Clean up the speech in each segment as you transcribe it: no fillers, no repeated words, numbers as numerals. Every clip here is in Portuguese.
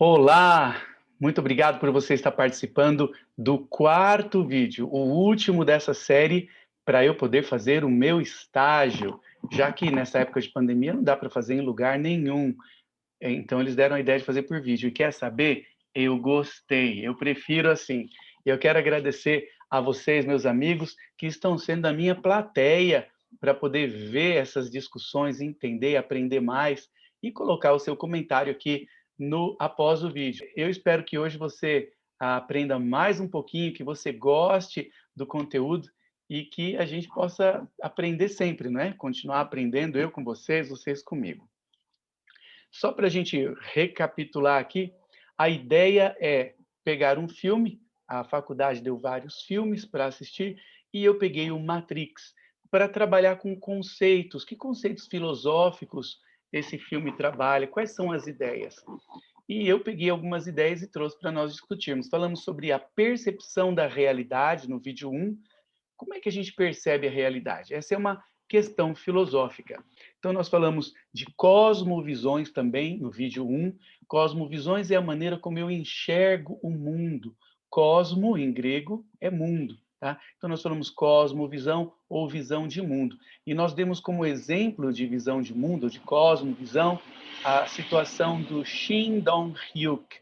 Olá, muito obrigado por você estar participando do quarto vídeo, o último dessa série, para eu poder fazer o meu estágio, já que nessa época de pandemia não dá para fazer em lugar nenhum. Então eles deram a ideia de fazer por vídeo. E quer saber? Eu gostei, eu prefiro assim. Eu quero agradecer a vocês, meus amigos, que estão sendo a minha plateia para poder ver essas discussões, entender, aprender mais e colocar o seu comentário aqui no após o vídeo. Eu espero que hoje você aprenda mais um pouquinho, que você goste do conteúdo e que a gente possa aprender sempre, não é? Continuar aprendendo, eu com vocês, vocês comigo. Só para a gente recapitular aqui, a ideia é pegar um filme, a faculdade deu vários filmes para assistir, e eu peguei o Matrix para trabalhar com conceitos. Que conceitos filosóficos esse filme trabalha? Quais são as ideias? E eu peguei algumas ideias e trouxe para nós discutirmos. Falamos sobre a percepção da realidade no vídeo 1. Como é que a gente percebe a realidade? Essa é uma questão filosófica. Então, nós falamos de cosmovisões também, no vídeo 1. Cosmovisões é a maneira como eu enxergo o mundo. Cosmo, em grego, é mundo. Tá? Então, nós falamos cosmovisão ou visão de mundo. E nós demos como exemplo de visão de mundo, de cosmovisão, a situação do Shin Dong-hyuk.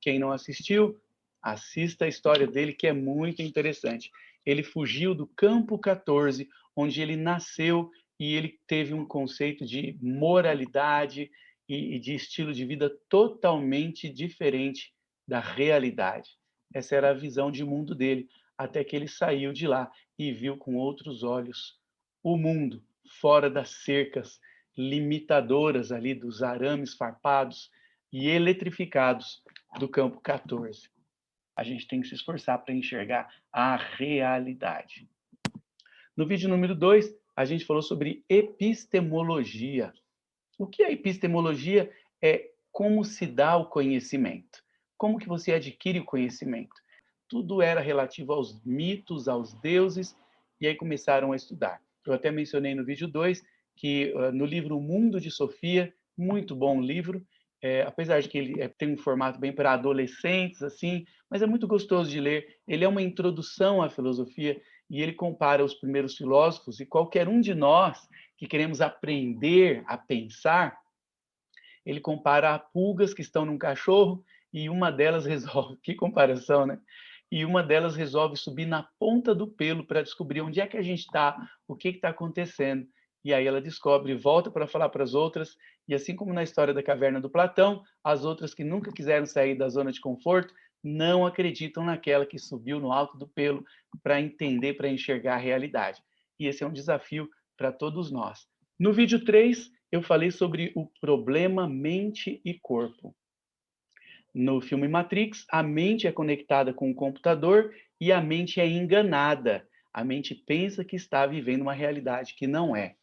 Quem não assistiu, assista a história dele, que é muito interessante. Ele fugiu do campo 14, onde ele nasceu, e ele teve um conceito de moralidade e de estilo de vida totalmente diferente da realidade. Essa era a visão de mundo dele, até que ele saiu de lá e viu com outros olhos o mundo fora das cercas limitadoras ali dos arames farpados e eletrificados do campo 14. A gente tem que se esforçar para enxergar a realidade. No vídeo número 2, a gente falou sobre epistemologia. O que é epistemologia? É como se dá o conhecimento. Como que você adquire o conhecimento? Tudo era relativo aos mitos, aos deuses, e aí começaram a estudar. Eu até mencionei no vídeo 2 que no livro O Mundo de Sofia, muito bom livro, apesar de que ele tem um formato bem para adolescentes, assim, mas é muito gostoso de ler. Ele é uma introdução à filosofia e ele compara os primeiros filósofos e qualquer um de nós que queremos aprender a pensar, ele compara a pulgas que estão num cachorro e uma delas resolve, que comparação, né? E uma delas resolve subir na ponta do pelo para descobrir onde é que a gente está, o que está acontecendo. E aí ela descobre, volta para falar para as outras, e assim como na história da caverna do Platão, as outras que nunca quiseram sair da zona de conforto não acreditam naquela que subiu no alto do pelo para entender, para enxergar a realidade. E esse é um desafio para todos nós. No vídeo 3, eu falei sobre o problema mente e corpo. No filme Matrix, a mente é conectada com o computador e a mente é enganada. A mente pensa que está vivendo uma realidade que não é.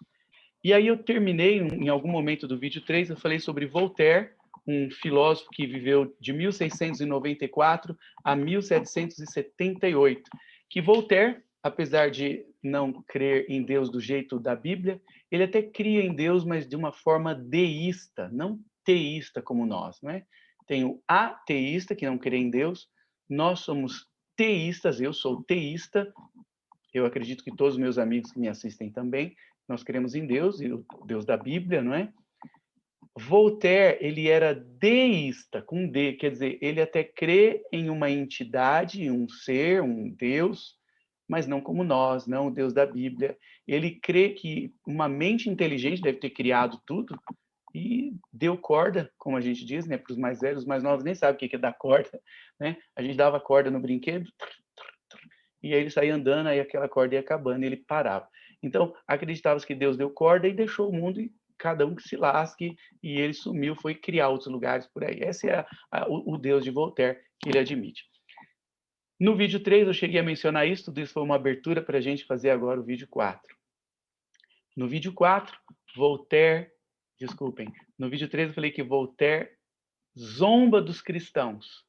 E aí eu terminei, em algum momento do vídeo 3, eu falei sobre Voltaire, um filósofo que viveu de 1694 a 1778, que Voltaire, apesar de não crer em Deus do jeito da Bíblia, ele até cria em Deus, mas de uma forma deísta, não teísta como nós, não é? Tem o ateísta, que não crê em Deus, nós somos teístas, eu sou teísta, eu acredito que todos os meus amigos que me assistem também, nós cremos em Deus, e o Deus da Bíblia, não é? Voltaire, ele era deísta, com D, quer dizer, ele até crê em uma entidade, um ser, um Deus, mas não como nós, não o Deus da Bíblia. Ele crê que uma mente inteligente deve ter criado tudo e deu corda, como a gente diz, né, para os mais velhos, os mais novos nem sabem o que é dar corda, né? A gente dava corda no brinquedo, e aí ele saía andando, aí aquela corda ia acabando e ele parava. Então, acreditava-se que Deus deu corda e deixou o mundo e cada um que se lasque, e ele sumiu, foi criar outros lugares por aí. Esse é o Deus de Voltaire que ele admite. No vídeo 3 eu cheguei a mencionar isso, tudo isso foi uma abertura para a gente fazer agora o vídeo 4. No vídeo 4, Voltaire, desculpem, no vídeo 3 eu falei que Voltaire zomba dos cristãos,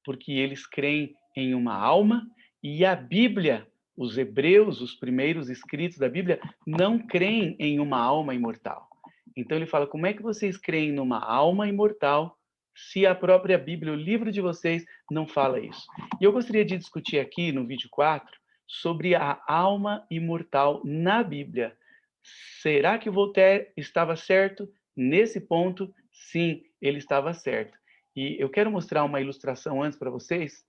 porque eles creem em uma alma, e a Bíblia, os hebreus, os primeiros escritos da Bíblia, não creem em uma alma imortal. Então ele fala, como é que vocês creem numa alma imortal se a própria Bíblia, o livro de vocês, não fala isso? E eu gostaria de discutir aqui, no vídeo 4, sobre a alma imortal na Bíblia. Será que Voltaire estava certo? Nesse ponto, sim, ele estava certo. E eu quero mostrar uma ilustração antes para vocês.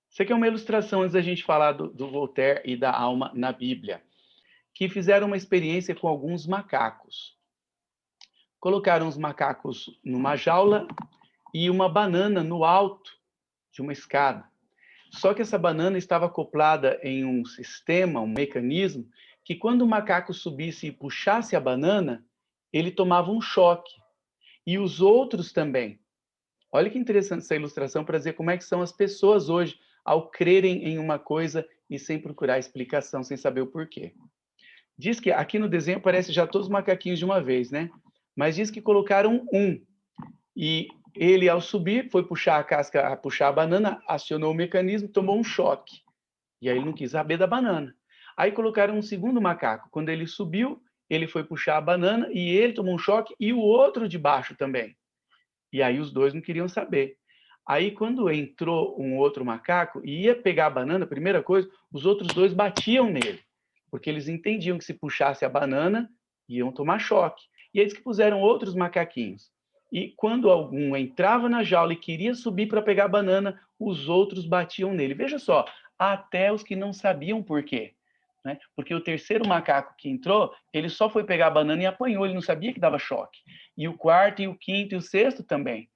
Isso aqui é uma ilustração antes da gente falar do Voltaire e da alma na Bíblia, que fizeram uma experiência com alguns macacos. Colocaram os macacos numa jaula e uma banana no alto de uma escada. Só que essa banana estava acoplada em um sistema, um mecanismo, que quando o macaco subisse e puxasse a banana, ele tomava um choque. E os outros também. Olha que interessante essa ilustração para dizer como é que são as pessoas hoje ao crerem em uma coisa e sem procurar explicação, sem saber o porquê. Diz que aqui no desenho aparece já todos os macaquinhos de uma vez, né? Mas diz que colocaram um. E ele, ao subir, foi puxar a casca, puxar a banana, acionou o mecanismo, tomou um choque. E aí ele não quis saber da banana. Aí colocaram um segundo macaco. Quando ele subiu, ele foi puxar a banana e ele tomou um choque e o outro de baixo também. E aí os dois não queriam saber. Aí quando entrou um outro macaco e ia pegar a banana, a primeira coisa, os outros dois batiam nele, porque eles entendiam que se puxasse a banana, iam tomar choque. E eles que puseram outros macaquinhos. E quando algum entrava na jaula e queria subir para pegar a banana, os outros batiam nele. Veja só, até os que não sabiam por quê. Né? Porque o terceiro macaco que entrou, ele só foi pegar a banana e apanhou, ele não sabia que dava choque. E o quarto, e o quinto, e o sexto também.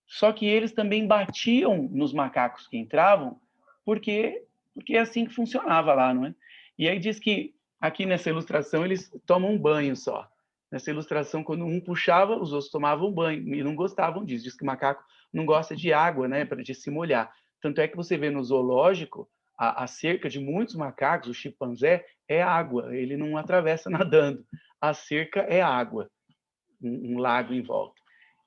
Só que eles também batiam nos macacos que entravam, porque é assim que funcionava lá, não é? E aí diz que, aqui nessa ilustração, eles tomam um banho só. Nessa ilustração, quando um puxava, os outros tomavam banho, e não gostavam disso. Diz que o macaco não gosta de água, né, para se molhar. Tanto é que você vê no zoológico, a cerca de muitos macacos, o chimpanzé, é água, ele não atravessa nadando. A cerca é água, um lago em volta.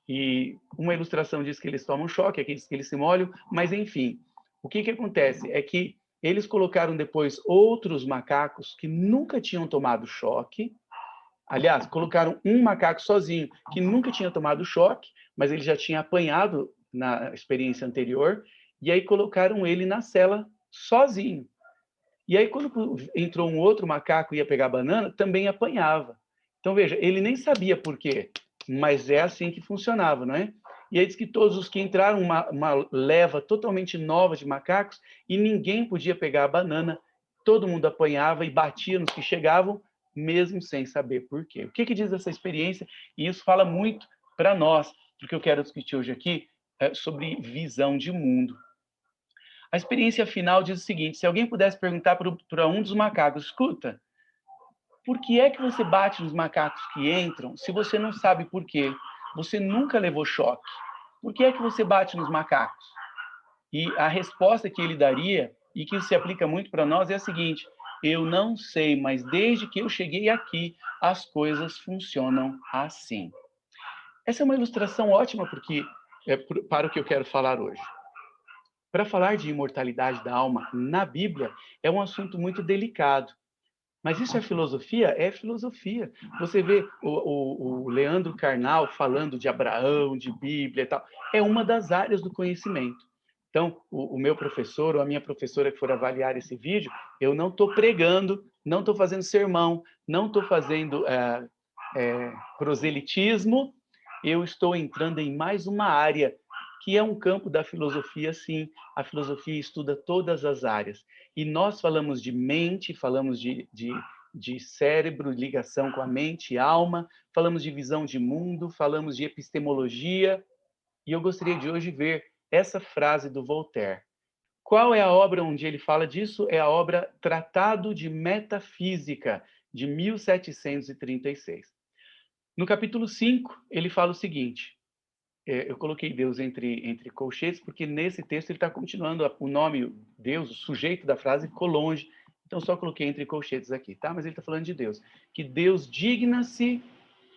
E uma ilustração diz que eles tomam choque, aqui diz que eles se molham, mas enfim, o que acontece é que eles colocaram depois outros macacos que nunca tinham tomado choque. Aliás, colocaram um macaco sozinho que nunca tinha tomado choque, mas ele já tinha apanhado na experiência anterior, e aí colocaram ele na cela sozinho. E aí, quando entrou um outro macaco e ia pegar a banana, também apanhava. Então, veja, ele nem sabia por quê, mas é assim que funcionava, não é? E aí diz que todos os que entraram, uma leva totalmente nova de macacos, e ninguém podia pegar a banana, todo mundo apanhava e batia nos que chegavam, mesmo sem saber por quê. O que diz essa experiência? E isso fala muito para nós, porque eu quero discutir hoje aqui sobre visão de mundo. A experiência final diz o seguinte: se alguém pudesse perguntar para um dos macacos, escuta, por que é que você bate nos macacos que entram se você não sabe por quê? Você nunca levou choque. Por que é que você bate nos macacos? E a resposta que ele daria, e que se aplica muito para nós, é a seguinte: eu não sei, mas desde que eu cheguei aqui, as coisas funcionam assim. Essa é uma ilustração ótima para o que eu quero falar hoje. Para falar de imortalidade da alma na Bíblia é um assunto muito delicado. Mas isso é filosofia? É filosofia. Você vê o Leandro Carnal falando de Abraão, de Bíblia e tal. É uma das áreas do conhecimento. Então, o meu professor ou a minha professora que for avaliar esse vídeo, eu não estou pregando, não estou fazendo sermão, não estou fazendo proselitismo, eu estou entrando em mais uma área que é um campo da filosofia, sim. A filosofia estuda todas as áreas. E nós falamos de mente, falamos de cérebro, ligação com a mente e alma, falamos de visão de mundo, falamos de epistemologia. E eu gostaria de hoje ver essa frase do Voltaire. Qual é a obra onde ele fala disso? É a obra Tratado de Metafísica, de 1736. No capítulo 5, ele fala o seguinte: eu coloquei Deus entre colchetes, porque nesse texto ele está continuando, o nome Deus, o sujeito da frase, ficou longe, então só coloquei entre colchetes aqui, tá? Mas ele está falando de Deus, que Deus digna-se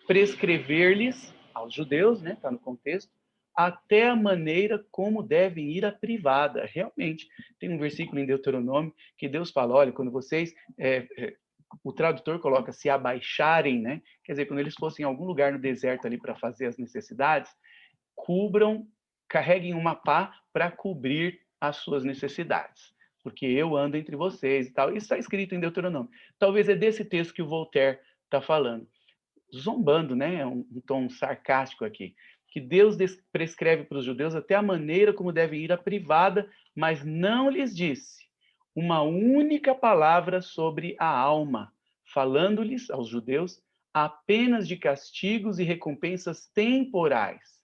prescrever-lhes, aos judeus, né? Está no contexto, até a maneira como devem ir à privada. Realmente, tem um versículo em Deuteronômio que Deus fala, olha, quando vocês... o tradutor coloca se abaixarem, né? Quer dizer, quando eles fossem em algum lugar no deserto ali para fazer as necessidades, carreguem uma pá para cobrir as suas necessidades, porque eu ando entre vocês e tal. Isso está escrito em Deuteronômio. Talvez é desse texto que o Voltaire está falando, zombando, né? Um tom sarcástico aqui, que Deus prescreve para os judeus até a maneira como devem ir à privada, mas não lhes disse uma única palavra sobre a alma, falando-lhes aos judeus apenas de castigos e recompensas temporais.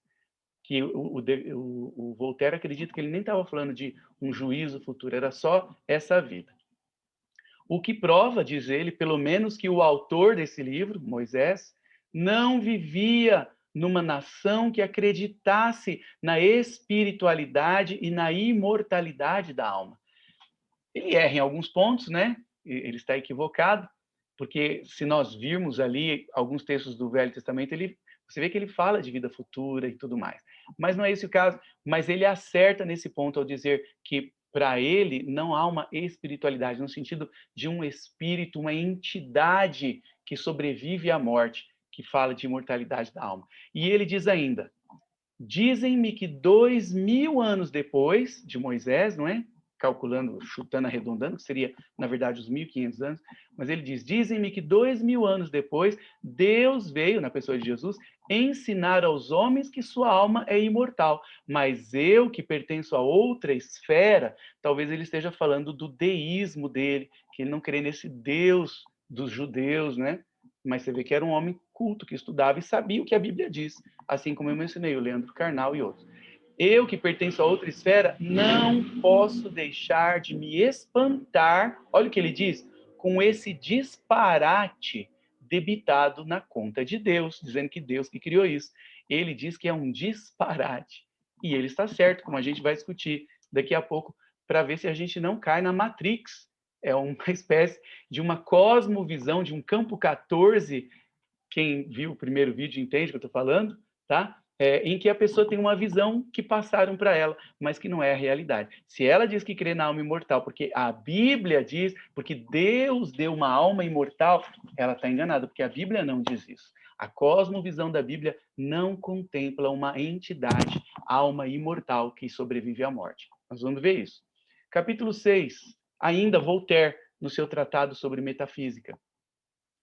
Que o Voltaire acredita que ele nem estava falando de um juízo futuro, era só essa vida. O que prova, diz ele, pelo menos que o autor desse livro, Moisés, não vivia numa nação que acreditasse na espiritualidade e na imortalidade da alma. Ele erra em alguns pontos, né? Ele está equivocado, porque se nós virmos ali alguns textos do Velho Testamento, você vê que ele fala de vida futura e tudo mais. Mas não é esse o caso. Mas ele acerta nesse ponto ao dizer que para ele não há uma espiritualidade no sentido de um espírito, uma entidade que sobrevive à morte, que fala de imortalidade da alma. E ele diz ainda: dizem-me que 2000 anos depois de Moisés, não é? Calculando, chutando, arredondando, que seria, na verdade, os 1500 anos, mas ele diz: dizem-me que 2000 anos depois, Deus veio, na pessoa de Jesus, ensinar aos homens que sua alma é imortal. Mas eu, que pertenço a outra esfera, talvez ele esteja falando do deísmo dele, que ele não crê nesse Deus dos judeus, né? Mas você vê que era um homem culto, que estudava e sabia o que a Bíblia diz, assim como eu mencionei, o Leandro Carnal e outros. Eu, que pertenço a outra esfera, não posso deixar de me espantar, olha o que ele diz, com esse disparate debitado na conta de Deus, dizendo que Deus que criou isso. Ele diz que é um disparate. E ele está certo, como a gente vai discutir daqui a pouco, para ver se a gente não cai na Matrix. É uma espécie de uma cosmovisão, de um campo 14. Quem viu o primeiro vídeo entende o que eu estou falando, tá? Em que a pessoa tem uma visão que passaram para ela, mas que não é a realidade. Se ela diz que crê na alma imortal, porque a Bíblia diz, porque Deus deu uma alma imortal, ela está enganada, porque a Bíblia não diz isso. A cosmovisão da Bíblia não contempla uma entidade, alma imortal, que sobrevive à morte. Nós vamos ver isso. Capítulo 6, ainda Voltaire, no seu tratado sobre metafísica.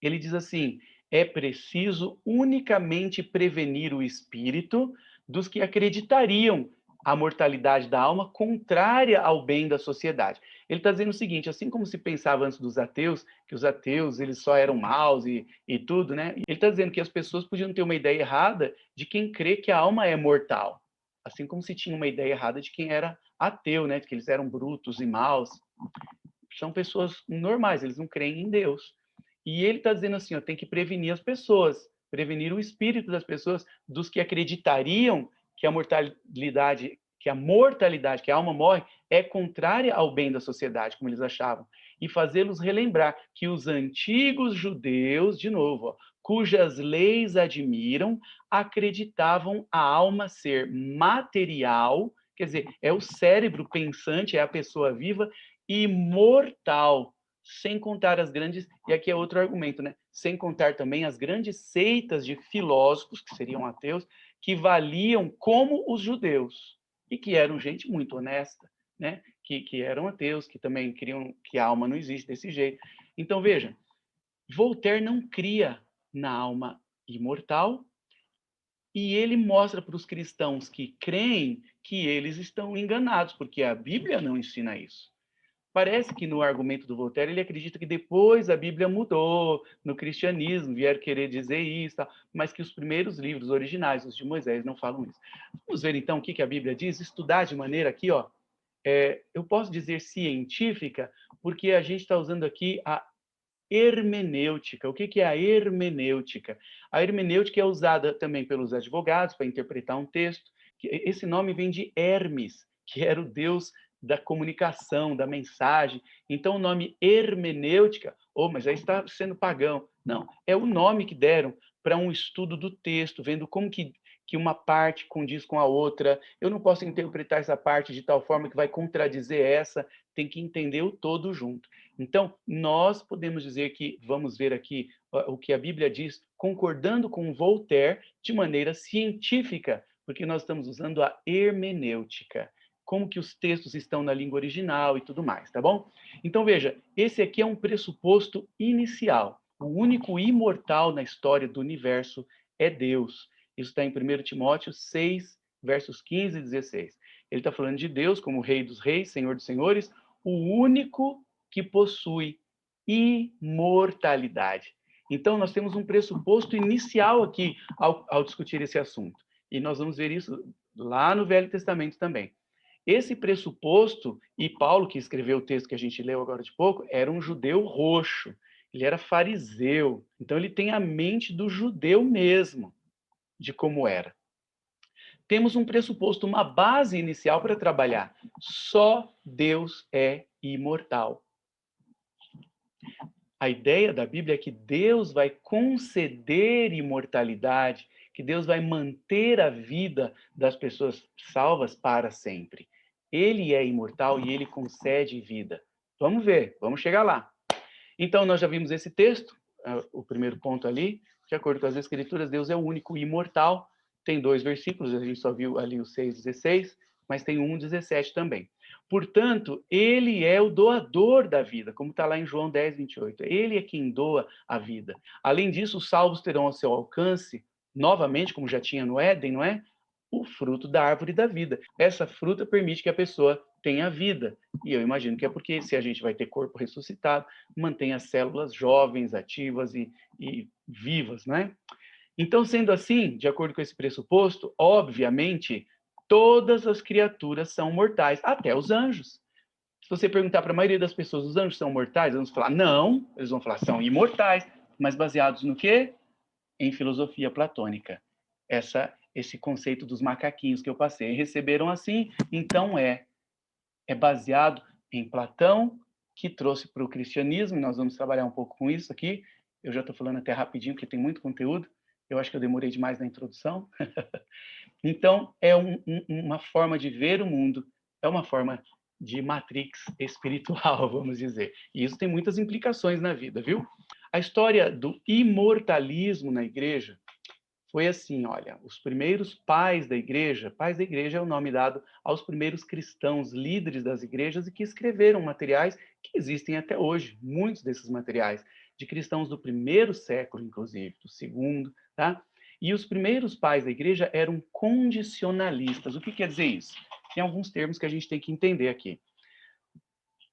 Ele diz assim: é preciso unicamente prevenir o espírito dos que acreditariam a mortalidade da alma contrária ao bem da sociedade. Ele está dizendo o seguinte: assim como se pensava antes dos ateus, que os ateus eles só eram maus e tudo, né? Ele está dizendo que as pessoas podiam ter uma ideia errada de quem crê que a alma é mortal, assim como se tinha uma ideia errada de quem era ateu, né? De que eles eram brutos e maus. São pessoas normais, eles não creem em Deus. E ele está dizendo assim, ó, tem que prevenir as pessoas, prevenir o espírito das pessoas, dos que acreditariam que a mortalidade, que a alma morre, é contrária ao bem da sociedade, como eles achavam, e fazê-los relembrar que os antigos judeus, de novo, ó, cujas leis admiram, acreditavam a alma ser material, quer dizer, é o cérebro pensante, é a pessoa viva, imortal, sem contar as grandes, e aqui é outro argumento, né? Sem contar também as grandes seitas de filósofos, que seriam ateus, que valiam como os judeus, e que eram gente muito honesta, né? Que eram ateus, que também queriam que a alma não existe desse jeito. Então, veja, Voltaire não cria na alma imortal, e ele mostra para os cristãos que creem que eles estão enganados, porque a Bíblia não ensina isso. Parece que no argumento do Voltaire ele acredita que depois a Bíblia mudou, no cristianismo vieram querer dizer isso, mas que os primeiros livros originais, os de Moisés, não falam isso. Vamos ver então o que a Bíblia diz, estudar de maneira aqui, ó, eu posso dizer científica, porque a gente está usando aqui a hermenêutica. O que é a hermenêutica? A hermenêutica é usada também pelos advogados para interpretar um texto. Esse nome vem de Hermes, que era o deus da comunicação, da mensagem. Então, o nome hermenêutica, mas aí está sendo pagão. Não, é o nome que deram para um estudo do texto, vendo como que uma parte condiz com a outra. Eu não posso interpretar essa parte de tal forma que vai contradizer essa, tem que entender o todo junto. Então, nós podemos dizer que, vamos ver aqui o que a Bíblia diz, concordando com Voltaire, de maneira científica, Porque nós estamos usando a hermenêutica, como que os textos estão na língua original e tudo mais, tá bom? Então, veja, esse aqui é um pressuposto inicial. O único imortal na história do universo é Deus. Isso está em 1 Timóteo 6, versos 15 e 16. Ele está falando de Deus como Rei dos Reis, Senhor dos Senhores, o único que possui imortalidade. Então, nós temos um pressuposto inicial aqui ao discutir esse assunto. E nós vamos ver isso lá no Velho Testamento também. Esse pressuposto, e Paulo, que escreveu o texto que a gente leu agora de pouco, era um judeu roxo. Ele era fariseu. Então, ele tem a mente do judeu mesmo, de como era. Temos um pressuposto, uma base inicial para trabalhar. Só Deus é imortal. A ideia da Bíblia é que Deus vai conceder imortalidade, que Deus vai manter a vida das pessoas salvas para sempre. Ele é imortal e ele concede vida. Vamos ver, vamos chegar lá. Então, nós já vimos esse texto, o primeiro ponto ali. De acordo com as Escrituras, Deus é o único imortal. Tem 2 versículos, a gente só viu ali o 6:16, mas tem 1:17 também. Portanto, ele é o doador da vida, como está lá em João 10:28. Ele é quem doa a vida. Além disso, os salvos terão ao seu alcance, novamente, como já tinha no Éden, não é? O fruto da árvore da vida. Essa fruta permite que a pessoa tenha vida. E eu imagino que é porque, se a gente vai ter corpo ressuscitado, mantém as células jovens, ativas e vivas, né? Então, sendo assim, de acordo com esse pressuposto, obviamente, todas as criaturas são mortais, até os anjos. Se você perguntar para a maioria das pessoas, os anjos são mortais? Eles vão falar, não. Eles vão falar, são imortais. Mas baseados no quê? Em filosofia platônica. Esse conceito dos macaquinhos que eu passei. Receberam assim, então é baseado em Platão, que trouxe para o cristianismo, e nós vamos trabalhar um pouco com isso aqui. Eu já estou falando até rapidinho, porque tem muito conteúdo. Eu acho que eu demorei demais na introdução. Então, é uma forma de ver o mundo, é uma forma de matrix espiritual, vamos dizer. E isso tem muitas implicações na vida, viu? A história do imortalismo na igreja foi assim, olha, os primeiros pais da igreja é o nome dado aos primeiros cristãos, líderes das igrejas, e que escreveram materiais que existem até hoje, muitos desses materiais, de cristãos do primeiro século, inclusive, do segundo, tá? E os primeiros pais da igreja eram condicionalistas. O que quer dizer isso? Tem alguns termos que a gente tem que entender aqui.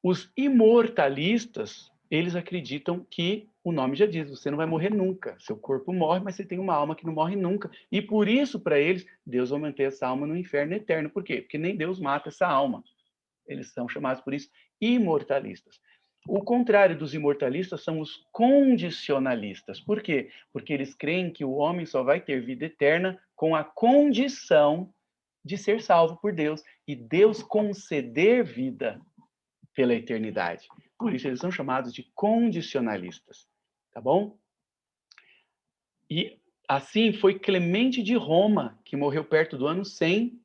Os imortalistas, eles acreditam que o nome já diz, você não vai morrer nunca. Seu corpo morre, mas você tem uma alma que não morre nunca. E por isso, para eles, Deus vai manter essa alma no inferno eterno. Por quê? Porque nem Deus mata essa alma. Eles são chamados por isso imortalistas. O contrário dos imortalistas são os condicionalistas. Por quê? Porque eles creem que o homem só vai ter vida eterna com a condição de ser salvo por Deus e Deus conceder vida pela eternidade. Por isso eles são chamados de condicionalistas, tá bom? E assim foi Clemente de Roma, que morreu perto do ano 100.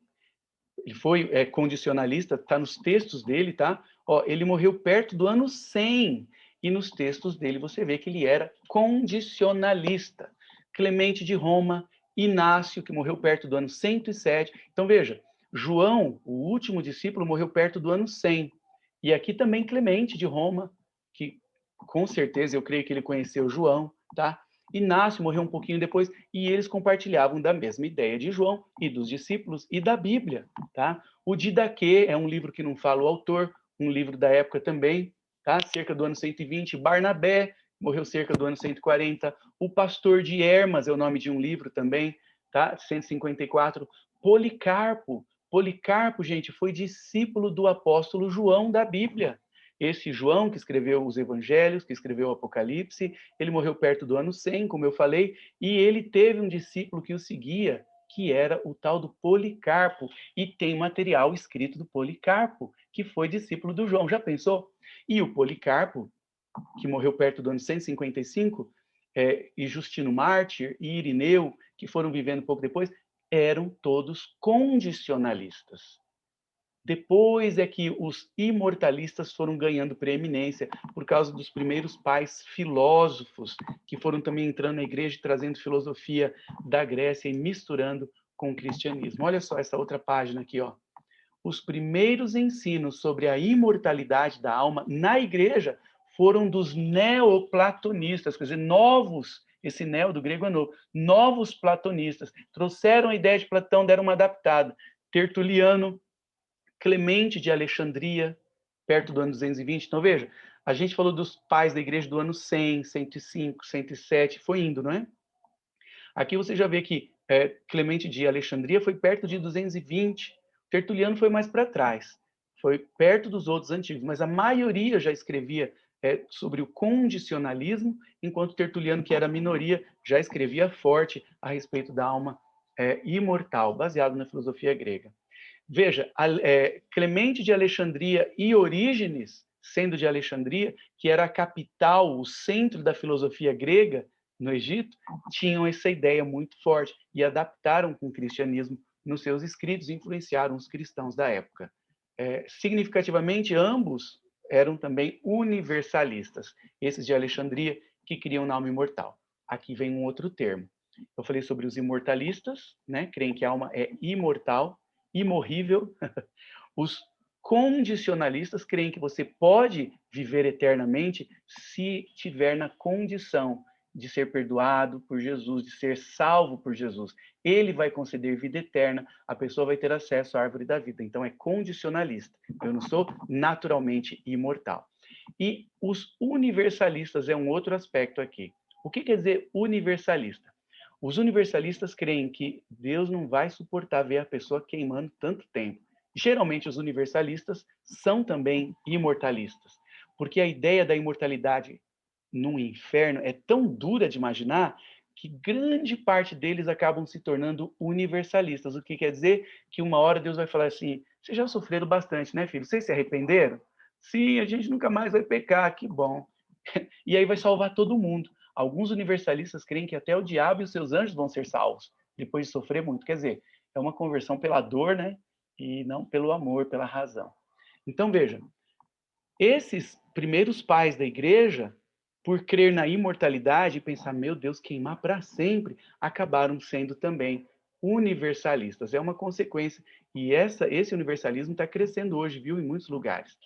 Ele foi condicionalista, tá nos textos dele, tá? Ó, ele morreu perto do ano 100. E nos textos dele você vê que ele era condicionalista. Clemente de Roma, Inácio, que morreu perto do ano 107. Então veja, João, o último discípulo, morreu perto do ano 100. E aqui também Clemente de Roma, que com certeza eu creio que ele conheceu João, tá? Inácio morreu um pouquinho depois e eles compartilhavam da mesma ideia de João e dos discípulos e da Bíblia, tá? O Didaquê é um livro que não fala o autor, um livro da época também, tá? Cerca do ano 120. Barnabé morreu cerca do ano 140. O Pastor de Hermas é o nome de um livro também, tá? 154. Policarpo, gente, foi discípulo do apóstolo João da Bíblia. Esse João, que escreveu os evangelhos, que escreveu o Apocalipse, ele morreu perto do ano 100, como eu falei, e ele teve um discípulo que o seguia, que era o tal do Policarpo, e tem material escrito do Policarpo, que foi discípulo do João. Já pensou? E o Policarpo, que morreu perto do ano 155, e Justino Mártir e Irineu, que foram vivendo pouco depois, eram todos condicionalistas. Depois é que os imortalistas foram ganhando preeminência por causa dos primeiros pais filósofos que foram também entrando na igreja e trazendo filosofia da Grécia e misturando com o cristianismo. Olha só essa outra página aqui, ó. Os primeiros ensinos sobre a imortalidade da alma na igreja foram dos neoplatonistas, quer dizer, novos, esse neo do grego é novo, novos platonistas. Trouxeram a ideia de Platão, deram uma adaptada. Tertuliano, Clemente de Alexandria, perto do ano 220. Então, veja, a gente falou dos pais da igreja do ano 100, 105, 107, foi indo, não é? Aqui você já vê que Clemente de Alexandria foi perto de 220, Tertuliano foi mais para trás, foi perto dos outros antigos, mas a maioria já escrevia sobre o condicionalismo, enquanto Tertuliano, que era a minoria, já escrevia forte a respeito da alma imortal, baseado na filosofia grega. Veja, Clemente de Alexandria e Orígenes, sendo de Alexandria, que era a capital, o centro da filosofia grega no Egito, tinham essa ideia muito forte e adaptaram com o cristianismo nos seus escritos e influenciaram os cristãos da época. Significativamente, ambos eram também universalistas, esses de Alexandria que criam na alma imortal. Aqui vem um outro termo. Eu falei sobre os imortalistas, né? Creem que a alma é imortal, imorrível. Os condicionalistas creem que você pode viver eternamente se tiver na condição de ser perdoado por Jesus, de ser salvo por Jesus. Ele vai conceder vida eterna, a pessoa vai ter acesso à árvore da vida. Então é condicionalista. Eu não sou naturalmente imortal. E os universalistas é um outro aspecto aqui. O que quer dizer universalista? Os universalistas creem que Deus não vai suportar ver a pessoa queimando tanto tempo. Geralmente, os universalistas são também imortalistas, porque a ideia da imortalidade no inferno é tão dura de imaginar que grande parte deles acabam se tornando universalistas. O que quer dizer que uma hora Deus vai falar assim: vocês já sofreram bastante, né, filho? Vocês se arrependeram? Sim, a gente nunca mais vai pecar, que bom. E aí vai salvar todo mundo. Alguns universalistas creem que até o diabo e os seus anjos vão ser salvos, depois de sofrer muito. Quer dizer, é uma conversão pela dor, né? E não pelo amor, pela razão. Então, veja, esses primeiros pais da igreja, por crer na imortalidade e pensar, meu Deus, queimar para sempre, acabaram sendo também universalistas. É uma consequência. E esse universalismo está crescendo hoje, viu, em muitos lugares.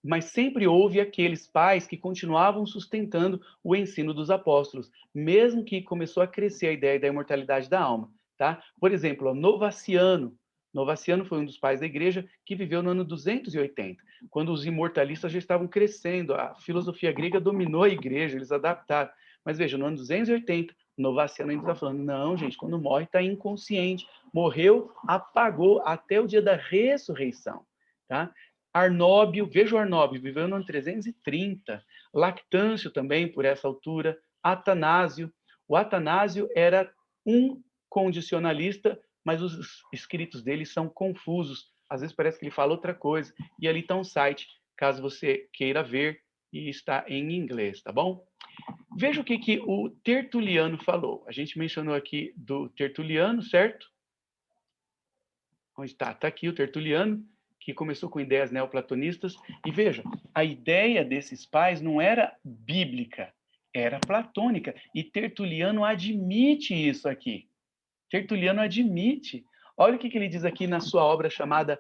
Mas sempre houve aqueles pais que continuavam sustentando o ensino dos apóstolos, mesmo que começou a crescer a ideia da imortalidade da alma. Tá? Por exemplo, Novaciano. Novaciano foi um dos pais da igreja que viveu no ano 280, quando os imortalistas já estavam crescendo, a filosofia grega dominou a igreja, eles adaptaram. Mas veja, no ano 280, Novaciano ainda está falando, não, gente, quando morre está inconsciente, morreu, apagou até o dia da ressurreição. Tá? Arnóbio, veja o Arnóbio, viveu no ano 330. Lactâncio também, por essa altura. Atanásio. O Atanásio era um condicionalista, mas os escritos dele são confusos. Às vezes parece que ele fala outra coisa. E ali está um site, caso você queira ver, e está em inglês, tá bom? Veja o que o Tertuliano falou. A gente mencionou aqui do Tertuliano, certo? Onde está? Está aqui o Tertuliano, que começou com ideias neoplatonistas. E veja, a ideia desses pais não era bíblica, era platônica. E Tertuliano admite isso aqui. Tertuliano admite. Olha o que ele diz aqui na sua obra chamada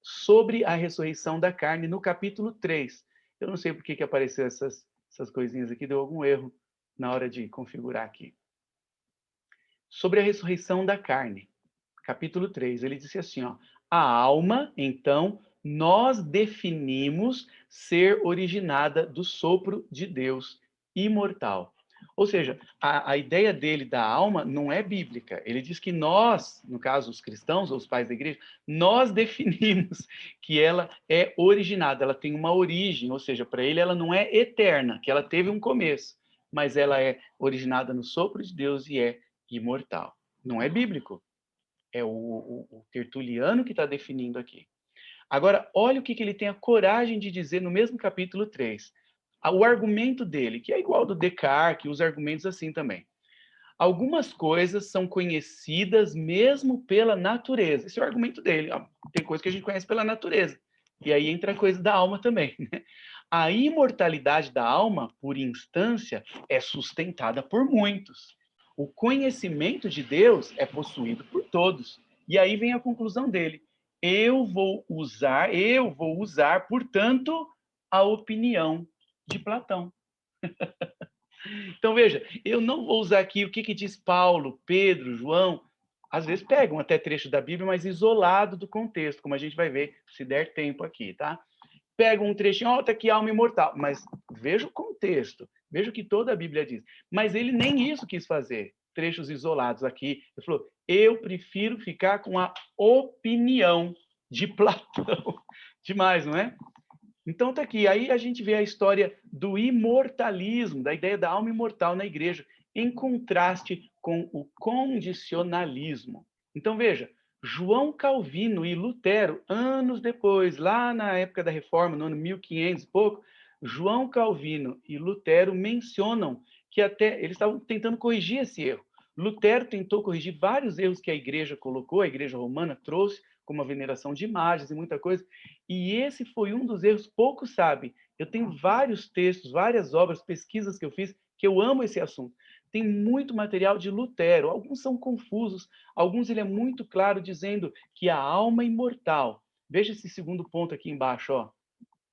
Sobre a Ressurreição da Carne, no capítulo 3. Eu não sei por que apareceu essas coisinhas aqui, deu algum erro na hora de configurar aqui. Sobre a ressurreição da carne, capítulo 3, ele disse assim, ó, a alma, então, nós definimos ser originada do sopro de Deus, imortal. Ou seja, a ideia dele da alma não é bíblica. Ele diz que nós, no caso os cristãos ou os pais da igreja, nós definimos que ela é originada, ela tem uma origem, ou seja, para ele ela não é eterna, que ela teve um começo, mas ela é originada no sopro de Deus e é imortal. Não é bíblico. É o Tertuliano que está definindo aqui. Agora, olha o que ele tem a coragem de dizer no mesmo capítulo 3. O argumento dele, que é igual ao do Descartes, que usa argumentos assim também. Algumas coisas são conhecidas mesmo pela natureza. Esse é o argumento dele. Tem coisa que a gente conhece pela natureza. E aí entra a coisa da alma também. Né? A imortalidade da alma, por instância, é sustentada por muitos. o conhecimento de Deus é possuído por todos. E aí vem a conclusão dele. Eu vou usar, portanto, a opinião de Platão. Então, veja, eu não vou usar aqui o que diz Paulo, Pedro, João. Às vezes pegam até trecho da Bíblia, mas isolado do contexto, como a gente vai ver, se der tempo aqui, tá? Pegam um trechinho, ó, tá aqui alma imortal. Mas veja o contexto, veja o que toda a Bíblia diz. Mas ele nem isso quis fazer, trechos isolados aqui. Ele falou, eu prefiro ficar com a opinião de Platão. Demais, não é? Então tá aqui, aí a gente vê a história do imortalismo, da ideia da alma imortal na igreja, em contraste com o condicionalismo. Então veja, João Calvino e Lutero, anos depois, lá na época da Reforma, no ano 1500 e pouco, João Calvino e Lutero mencionam que até eles estavam tentando corrigir esse erro. Lutero tentou corrigir vários erros que a igreja colocou, a igreja romana trouxe, como a veneração de imagens e muita coisa, e esse foi um dos erros, poucos sabem. Eu tenho vários textos, várias obras, pesquisas que eu fiz, que eu amo esse assunto. Tem muito material de Lutero, alguns são confusos, alguns ele é muito claro, dizendo que a alma imortal, veja esse segundo ponto aqui embaixo, ó.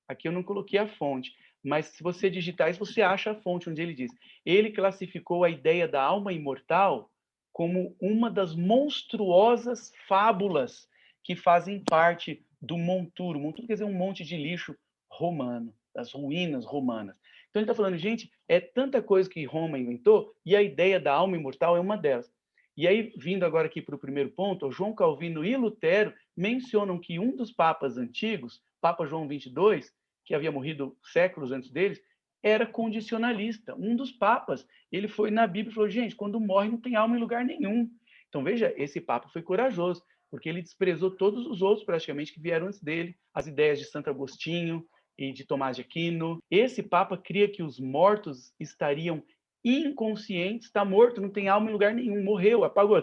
Aqui eu não coloquei a fonte, mas se você digitar isso, você acha a fonte onde ele diz. Ele classificou a ideia da alma imortal como uma das monstruosas fábulas que fazem parte do monturo. Monturo quer dizer um monte de lixo romano, das ruínas romanas. Então ele está falando, gente, é tanta coisa que Roma inventou e a ideia da alma imortal é uma delas. E aí, vindo agora aqui para o primeiro ponto, João Calvino e Lutero mencionam que um dos papas antigos, Papa João 22, que havia morrido séculos antes deles, era condicionalista. Um dos papas, ele foi na Bíblia e falou, gente, quando morre não tem alma em lugar nenhum. Então, veja, esse papa foi corajoso, porque ele desprezou todos os outros, praticamente, que vieram antes dele, as ideias de Santo Agostinho e de Tomás de Aquino. Esse papa cria que os mortos estariam inconscientes, está morto, não tem alma em lugar nenhum, morreu, apagou,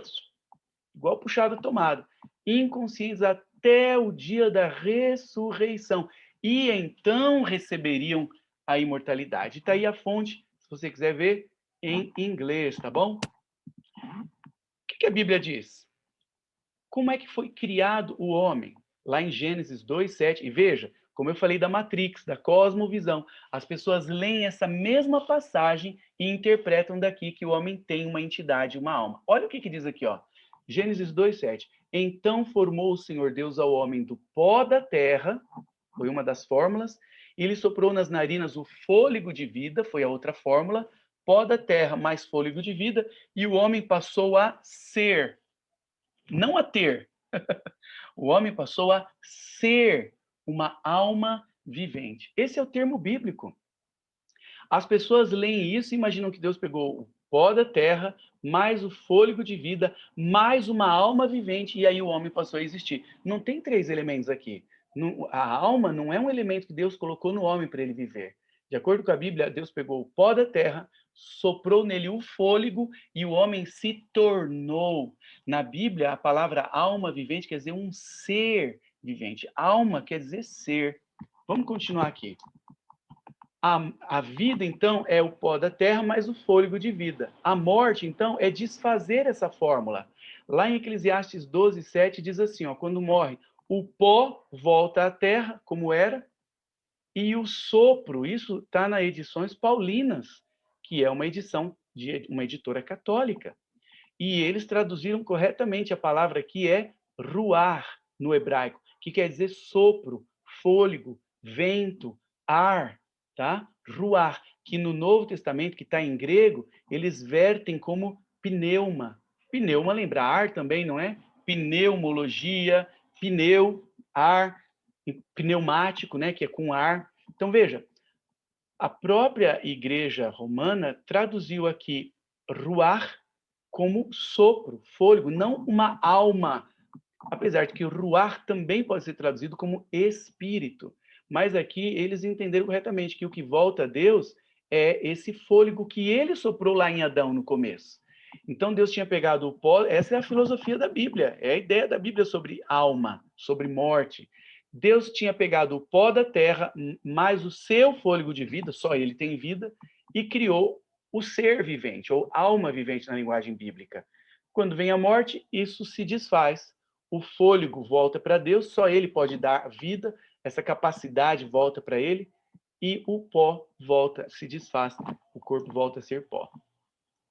igual puxado tomado, inconscientes até o dia da ressurreição, e então receberiam a imortalidade. Está aí a fonte, se você quiser ver, em inglês, tá bom? O que a Bíblia diz? Como é que foi criado o homem? Lá em Gênesis 2:7, e veja, como eu falei da Matrix, da cosmovisão, as pessoas leem essa mesma passagem e interpretam daqui que o homem tem uma entidade, uma alma. Olha o que diz aqui, ó. Gênesis 2:7. Então formou o Senhor Deus ao homem do pó da terra, foi uma das fórmulas, e ele soprou nas narinas o fôlego de vida, foi a outra fórmula, pó da terra mais fôlego de vida, e o homem passou a ser, não a ter. O homem passou a ser uma alma vivente. Esse é o termo bíblico. As pessoas leem isso e imaginam que Deus pegou o pó da terra, mais o fôlego de vida, mais uma alma vivente, e aí o homem passou a existir. Não tem três elementos aqui. A alma não é um elemento que Deus colocou no homem para ele viver. De acordo com a Bíblia, Deus pegou o pó da terra, soprou nele o fôlego e o homem se tornou. Na Bíblia, a palavra alma vivente quer dizer um ser vivente. Alma quer dizer ser. Vamos continuar aqui. A vida, então, é o pó da terra mais o fôlego de vida. A morte, então, é desfazer essa fórmula. Lá em Eclesiastes 12:7 diz assim, ó, quando morre, o pó volta à terra, como era, e o sopro, isso está nas edições paulinas, que é uma edição de uma editora católica. E eles traduziram corretamente a palavra que é ruar, no hebraico, que quer dizer sopro, fôlego, vento, ar, tá? Ruar, que no Novo Testamento, que está em grego, eles vertem como pneuma. Pneuma lembra ar também, não é? Pneumologia, pneu, ar, pneumático, né, que é com ar. Então, veja, a própria igreja romana traduziu aqui ruar como sopro, fôlego, não uma alma. Apesar de que ruar também pode ser traduzido como espírito. Mas aqui eles entenderam corretamente que o que volta a Deus é esse fôlego que ele soprou lá em Adão no começo. Então Deus tinha pegado o pó, essa é a filosofia da Bíblia, é a ideia da Bíblia sobre alma, sobre morte. Deus tinha pegado o pó da terra, mais o seu fôlego de vida, só ele tem vida, e criou o ser vivente, ou alma vivente na linguagem bíblica. Quando vem a morte, isso se desfaz. O fôlego volta para Deus, só Ele pode dar vida, essa capacidade volta para Ele, e o pó volta, se desfaz, o corpo volta a ser pó.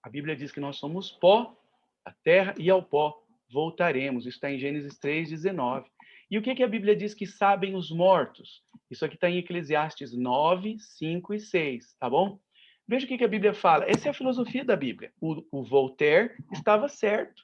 A Bíblia diz que nós somos pó, a terra, e ao pó voltaremos. Isso está em Gênesis 3:19. E o que a Bíblia diz que sabem os mortos? Isso aqui está em Eclesiastes 9, 5 e 6, tá bom? Veja o que a Bíblia fala. Essa é a filosofia da Bíblia. O Voltaire estava certo.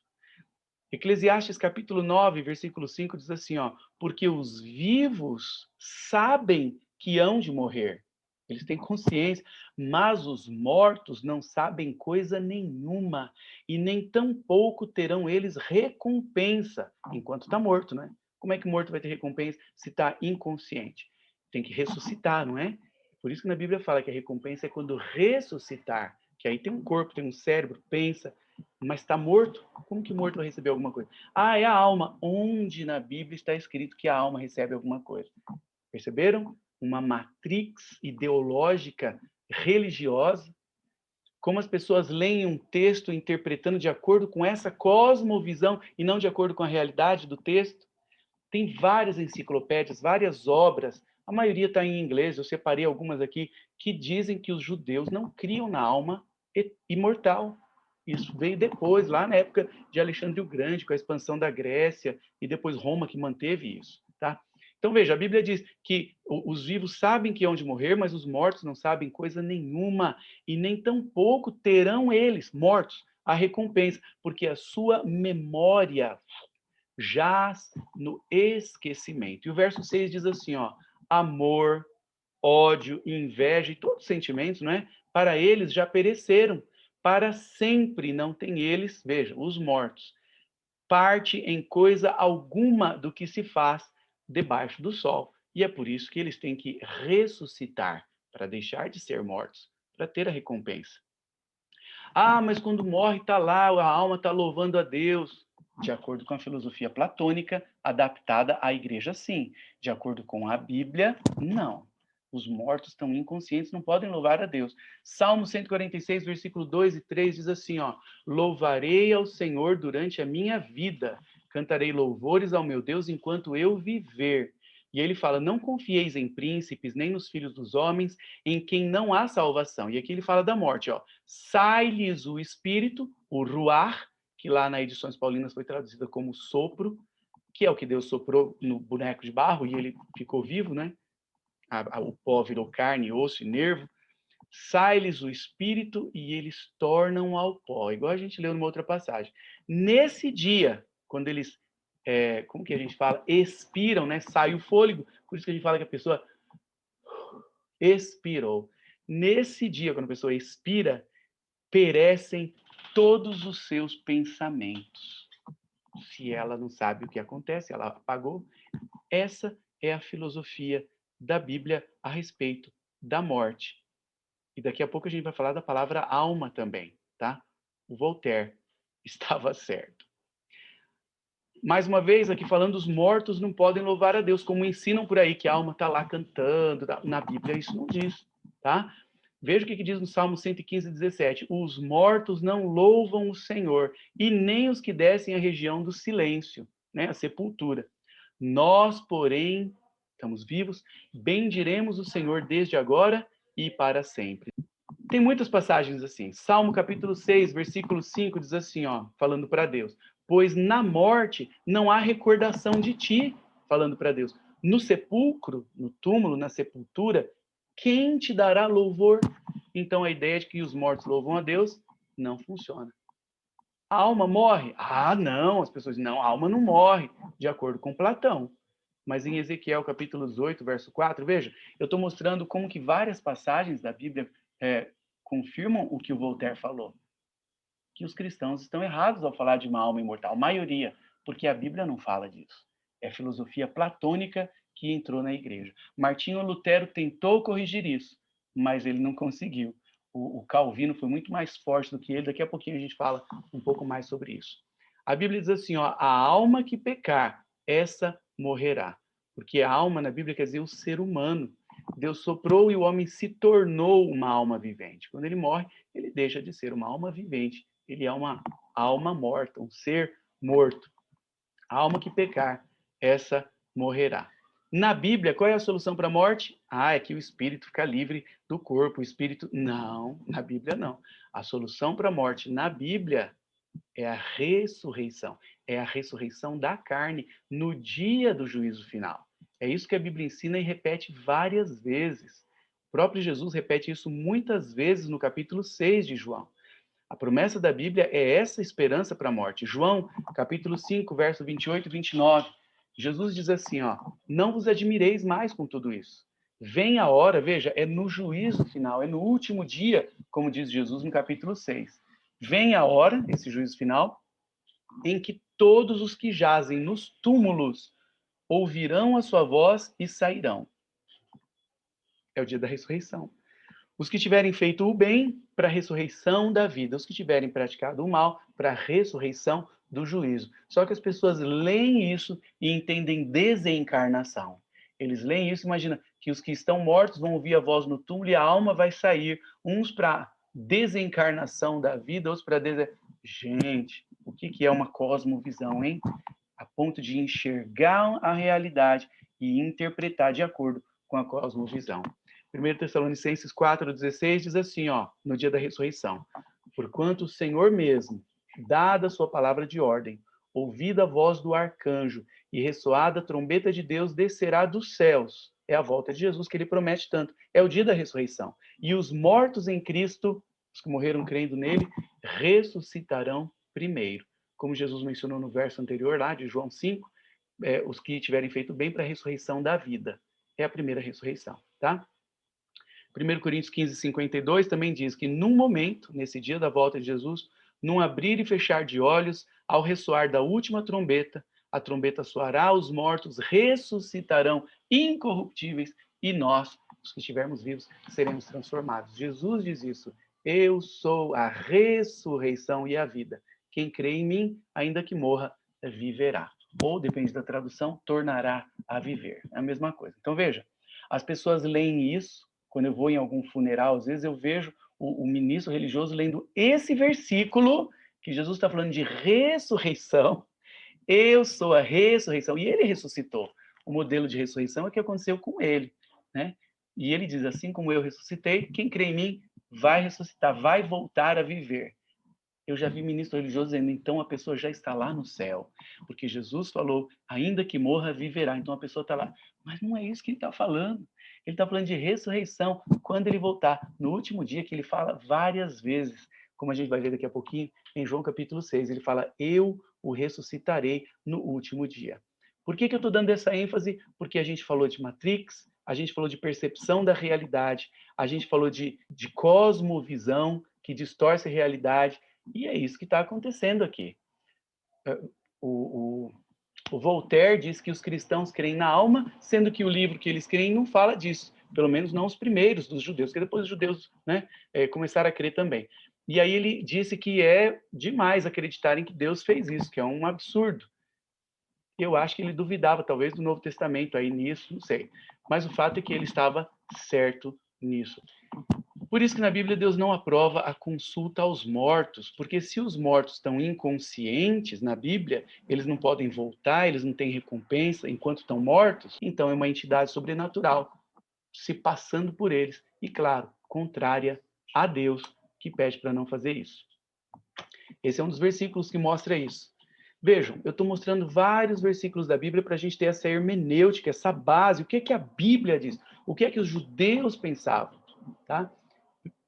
Eclesiastes capítulo 9, versículo 5 diz assim, ó, porque os vivos sabem que hão de morrer. Eles têm consciência, mas os mortos não sabem coisa nenhuma, e nem tampouco terão eles recompensa, enquanto está morto, né? Como é que morto vai ter recompensa se está inconsciente? Tem que ressuscitar, não é? Por isso que na Bíblia fala que a recompensa é quando ressuscitar, que aí tem um corpo, tem um cérebro, pensa, mas está morto. Como que morto vai receber alguma coisa? Ah, é a alma. Onde na Bíblia está escrito que a alma recebe alguma coisa? Perceberam? Uma matrix ideológica religiosa. Como as pessoas leem um texto interpretando de acordo com essa cosmovisão e não de acordo com a realidade do texto. Tem várias enciclopédias, várias obras, a maioria está em inglês, eu separei algumas aqui, que dizem que os judeus não criam na alma imortal. Isso veio depois, lá na época de Alexandre o Grande, com a expansão da Grécia, e depois Roma que manteve isso, tá? Então, veja, a Bíblia diz que os vivos sabem que hão de morrer, mas os mortos não sabem coisa nenhuma, e nem tampouco terão eles, mortos, a recompensa, porque a sua memória jaz no esquecimento. E o verso 6 diz assim, ó, amor, ódio, inveja e todos os sentimentos, não é? Para eles já pereceram, para sempre não tem eles, veja, os mortos, parte em coisa alguma do que se faz debaixo do sol. E é por isso que eles têm que ressuscitar, para deixar de ser mortos, para ter a recompensa. Ah, mas quando morre está lá, a alma está louvando a Deus. De acordo com a filosofia platônica, adaptada à igreja, sim. De acordo com a Bíblia, não. Os mortos estão inconscientes, não podem louvar a Deus. Salmo 146, versículo 2 e 3 diz assim, ó, louvarei ao Senhor durante a minha vida, cantarei louvores ao meu Deus enquanto eu viver. E ele fala, não confieis em príncipes, nem nos filhos dos homens, em quem não há salvação. E aqui ele fala da morte, ó, sai-lhes o espírito, o ruar, que lá na Edições Paulinas foi traduzida como sopro, que é o que Deus soprou no boneco de barro e ele ficou vivo, né? O pó virou carne, osso e nervo. Sai-lhes o espírito e eles tornam ao pó. Igual a gente leu numa outra passagem. Nesse dia, quando eles, como que a gente fala? Expiram, né? Sai o fôlego. Por isso que a gente fala que a pessoa expirou. Nesse dia, quando a pessoa expira, perecem todos os seus pensamentos. Se ela não sabe o que acontece, ela apagou. Essa é a filosofia da Bíblia a respeito da morte. E daqui a pouco a gente vai falar da palavra alma também, tá? O Voltaire estava certo. Mais uma vez, aqui falando, os mortos não podem louvar a Deus, como ensinam por aí que a alma está lá cantando. Na Bíblia isso não diz, tá? Veja o que diz no Salmo 115, 17. Os mortos não louvam o Senhor, e nem os que descem a região do silêncio, né? A sepultura. Nós, porém, estamos vivos, bendiremos o Senhor desde agora e para sempre. Tem muitas passagens assim. Salmo capítulo 6, versículo 5 diz assim, ó, falando para Deus: pois na morte não há recordação de ti, falando para Deus. No sepulcro, no túmulo, na sepultura, quem te dará louvor? Então a ideia de que os mortos louvam a Deus não funciona. A alma morre? Ah, não, as pessoas dizem, não, a alma não morre, de acordo com Platão. Mas em Ezequiel capítulo 18, verso 4, veja, eu estou mostrando como que várias passagens da Bíblia confirmam o que o Voltaire falou. Que os cristãos estão errados ao falar de uma alma imortal, a maioria, porque a Bíblia não fala disso. É filosofia platônica que entrou na igreja. Martinho Lutero tentou corrigir isso, mas ele não conseguiu. O Calvino foi muito mais forte do que ele. Daqui a pouquinho a gente fala um pouco mais sobre isso. A Bíblia diz assim, ó, a alma que pecar, essa morrerá. Porque a alma na Bíblia quer dizer o ser humano. Deus soprou e o homem se tornou uma alma vivente. Quando ele morre, ele deixa de ser uma alma vivente. Ele é uma alma morta, um ser morto. A alma que pecar, essa morrerá. Na Bíblia, qual é a solução para a morte? Ah, é que o espírito fica livre do corpo. O espírito. Não, na Bíblia não. A solução para a morte na Bíblia é a ressurreição. É a ressurreição da carne no dia do juízo final. É isso que a Bíblia ensina e repete várias vezes. O próprio Jesus repete isso muitas vezes no capítulo 6 de João. A promessa da Bíblia é essa esperança para a morte. João, capítulo 5, verso 28 e 29. Jesus diz assim, ó: não vos admireis mais com tudo isso. Vem a hora, veja, é no juízo final, é no último dia, como diz Jesus no capítulo 6. Vem a hora, esse juízo final, em que todos os que jazem nos túmulos ouvirão a sua voz e sairão. É o dia da ressurreição. Os que tiverem feito o bem, para a ressurreição da vida. Os que tiverem praticado o mal, para a ressurreição do juízo. Só que as pessoas leem isso e entendem desencarnação. Eles leem isso, imagina que os que estão mortos vão ouvir a voz no túmulo e a alma vai sair, uns para desencarnação da vida, outros para Gente, o que é uma cosmovisão, hein? A ponto de enxergar a realidade e interpretar de acordo com a cosmovisão. 1 Tessalonicenses 4,16 diz assim, ó, no dia da ressurreição: porquanto o Senhor mesmo, dada a sua palavra de ordem, ouvida a voz do arcanjo e ressoada a trombeta de Deus, descerá dos céus. É a volta de Jesus que ele promete tanto. É o dia da ressurreição. E os mortos em Cristo, os que morreram crendo nele, ressuscitarão primeiro. Como Jesus mencionou no verso anterior, lá de João 5, os que tiverem feito bem para a ressurreição da vida. É a primeira ressurreição, tá? 1 Coríntios 15, 52 também diz que num momento, nesse dia da volta de Jesus, num abrir e fechar de olhos, ao ressoar da última trombeta, a trombeta soará, os mortos ressuscitarão incorruptíveis e nós, os que estivermos vivos, seremos transformados. Jesus diz isso: eu sou a ressurreição e a vida. Quem crê em mim, ainda que morra, viverá. Ou, depende da tradução, tornará a viver. É a mesma coisa. Então, veja, as pessoas leem isso. Quando eu vou em algum funeral, às vezes eu vejo o ministro religioso lendo esse versículo, que Jesus está falando de ressurreição. Eu sou a ressurreição. E ele ressuscitou. O modelo de ressurreição é o que aconteceu com ele, né? E ele diz, assim como eu ressuscitei, quem crê em mim vai ressuscitar, vai voltar a viver. Eu já vi ministro religioso dizendo, então a pessoa já está lá no céu, porque Jesus falou, ainda que morra, viverá. Então a pessoa está lá. Mas não é isso que ele está falando. Ele está falando de ressurreição, quando ele voltar, no último dia, que ele fala várias vezes, como a gente vai ver daqui a pouquinho, em João capítulo 6, ele fala, eu o ressuscitarei no último dia. Por que eu estou dando essa ênfase? Porque a gente falou de Matrix, a gente falou de percepção da realidade, a gente falou de cosmovisão, que distorce a realidade, e é isso que está acontecendo aqui. O, o, o Voltaire diz que os cristãos creem na alma, sendo que o livro que eles creem não fala disso. Pelo menos não os primeiros dos judeus, que depois os judeus, né, começaram a crer também. E aí ele disse que é demais acreditarem que Deus fez isso, que é um absurdo. Eu acho que ele duvidava, talvez, do Novo Testamento aí nisso, não sei. Mas o fato é que ele estava certo nisso. Por isso que na Bíblia Deus não aprova a consulta aos mortos, porque se os mortos estão inconscientes na Bíblia, eles não podem voltar, eles não têm recompensa enquanto estão mortos, então é uma entidade sobrenatural se passando por eles, e claro, contrária a Deus, que pede para não fazer isso. Esse é um dos versículos que mostra isso. Vejam, eu estou mostrando vários versículos da Bíblia para a gente ter essa hermenêutica, essa base, o que é que a Bíblia diz, o que é que os judeus pensavam, tá?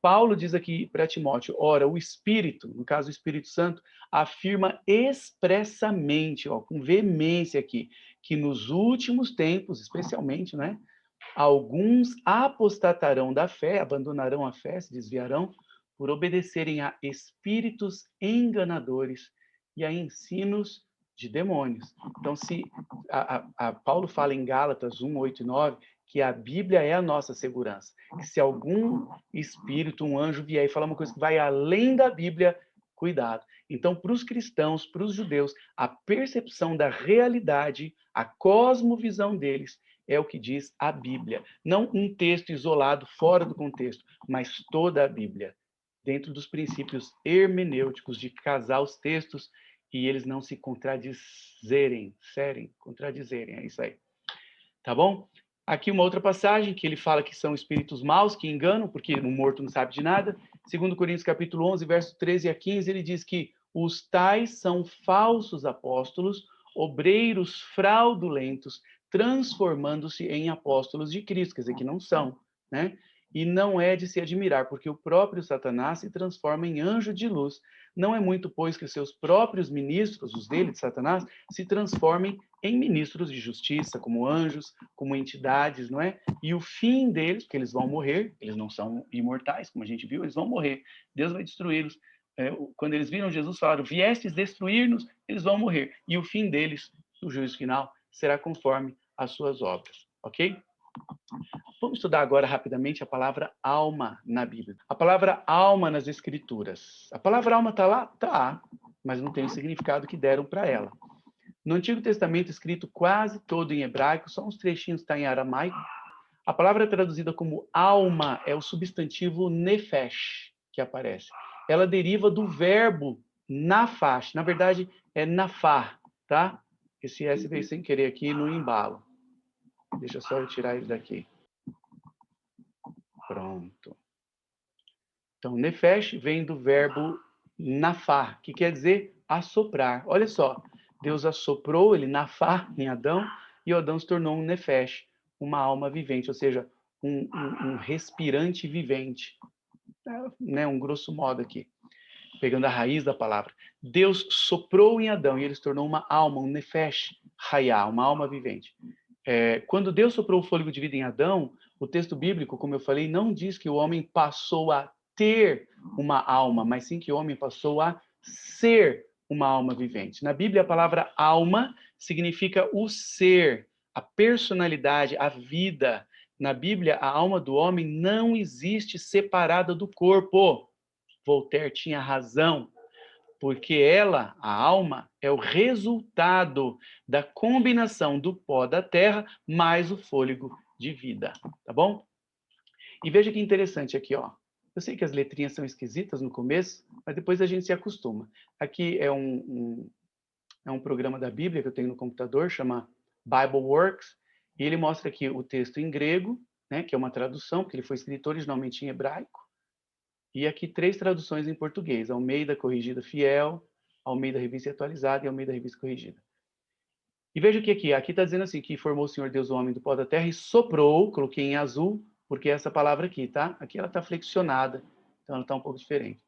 Paulo diz aqui para Timóteo, ora, o Espírito, no caso o Espírito Santo, afirma expressamente, ó, com veemência aqui, que nos últimos tempos, especialmente, né, alguns apostatarão da fé, abandonarão a fé, se desviarão, por obedecerem a espíritos enganadores e a ensinos de demônios. Então, se a Paulo fala em Gálatas 1, 8 e 9, que a Bíblia é a nossa segurança, que se algum espírito, um anjo vier e falar uma coisa que vai além da Bíblia, cuidado. Então, para os cristãos, para os judeus, a percepção da realidade, a cosmovisão deles é o que diz a Bíblia. Não um texto isolado, fora do contexto, mas toda a Bíblia. Dentro dos princípios hermenêuticos de casar os textos e eles não se contradizerem. É isso aí. Tá bom? Aqui uma outra passagem que ele fala que são espíritos maus que enganam, porque o morto não sabe de nada. Segundo Coríntios capítulo 11, verso 13 a 15, ele diz que os tais são falsos apóstolos, obreiros fraudulentos, transformando-se em apóstolos de Cristo, quer dizer, que não são, né? E não é de se admirar, porque o próprio Satanás se transforma em anjo de luz. Não é muito, pois, que seus próprios ministros, os dele, de Satanás, se transformem em ministros de justiça, como anjos, como entidades, não é? E o fim deles, porque eles vão morrer, eles não são imortais, como a gente viu, eles vão morrer. Deus vai destruí-los. Quando eles viram Jesus, falaram, viestes destruir-nos, eles vão morrer. E o fim deles, o juízo final, será conforme as suas obras, ok? Vamos estudar agora rapidamente a palavra alma na Bíblia. A palavra alma nas Escrituras. A palavra alma está lá? Está, mas não tem o significado que deram para ela. No Antigo Testamento, escrito quase todo em hebraico, só uns trechinhos está em aramaico. A palavra traduzida como alma é o substantivo nefesh, que aparece. Ela deriva do verbo nafash. Na verdade, é nafar, tá? Esse S veio sem querer aqui no embalo. Deixa só eu tirar ele daqui. Pronto. Então, nefesh vem do verbo nafar, que quer dizer assoprar. Olha só, Deus assoprou ele nafar em Adão e Adão se tornou um nefesh, uma alma vivente, ou seja, um respirante vivente. Né, um grosso modo aqui, pegando a raiz da palavra. Deus soprou em Adão e ele se tornou uma alma, um nefesh hayah, uma alma vivente. Quando Deus soprou o fôlego de vida em Adão, o texto bíblico, como eu falei, não diz que o homem passou a ter uma alma, mas sim que o homem passou a ser uma alma vivente. Na Bíblia, a palavra alma significa o ser, a personalidade, a vida. Na Bíblia, a alma do homem não existe separada do corpo. Voltaire tinha razão, porque ela, a alma, é o resultado da combinação do pó da terra mais o fôlego de vida, tá bom? E veja que interessante aqui, ó. Eu sei que as letrinhas são esquisitas no começo, mas depois a gente se acostuma. Aqui é um programa da Bíblia que eu tenho no computador, chama BibleWorks, e ele mostra aqui o texto em grego, né, que é uma tradução, porque ele foi escrito originalmente em hebraico, e aqui 3 traduções em português, Almeida Corrigida Fiel, Almeida Revista Atualizada e Almeida Revista Corrigida. E veja que aqui está dizendo assim, que formou o Senhor Deus o homem do pó da terra e soprou, coloquei em azul, porque é essa palavra aqui, tá? Aqui ela está flexionada, então ela está um pouco diferente.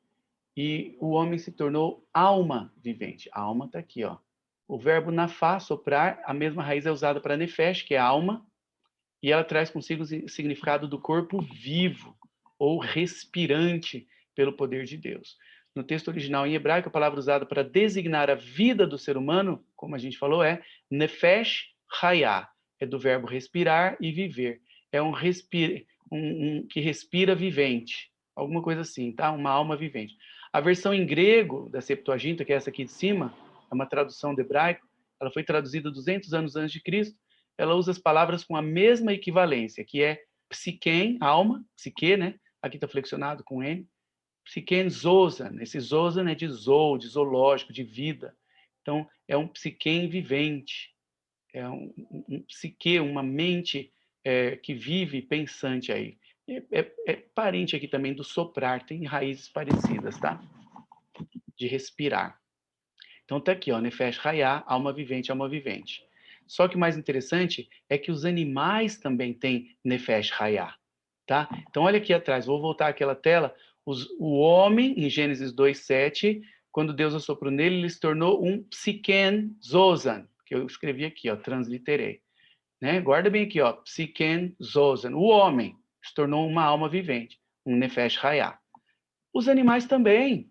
E o homem se tornou alma vivente. A alma está aqui, ó. O verbo nafá, soprar, a mesma raiz é usada para nefesh, que é alma, e ela traz consigo o significado do corpo vivo, ou respirante pelo poder de Deus. No texto original em hebraico, a palavra usada para designar a vida do ser humano, como a gente falou, é nefesh hayah. É do verbo respirar e viver. É que respira vivente. Alguma coisa assim, tá? Uma alma vivente. A versão em grego da Septuaginta, que é essa aqui de cima, é uma tradução do hebraico, ela foi traduzida 200 anos antes de Cristo. Ela usa as palavras com a mesma equivalência, que é psiquem, alma, psique, né? Aqui está flexionado com N. Psiquem zosan. Esse zosan é de zoológico, de vida. Então, é um psiquem vivente. É um psique, uma mente que vive pensante aí. É parente aqui também do soprar, tem raízes parecidas, tá? De respirar. Então, tá aqui, ó, Nefesh Hayah, alma vivente, alma vivente. Só que o mais interessante é que os animais também têm Nefesh Hayah, tá? Então, olha aqui atrás, vou voltar àquela tela. O homem, em Gênesis 2:7, quando Deus assoprou nele, ele se tornou um psiken zozan, que eu escrevi aqui, ó, transliterei. Né? Guarda bem aqui, ó, psiken zozan. O homem se tornou uma alma vivente, um Nefesh Hayah. Os animais também.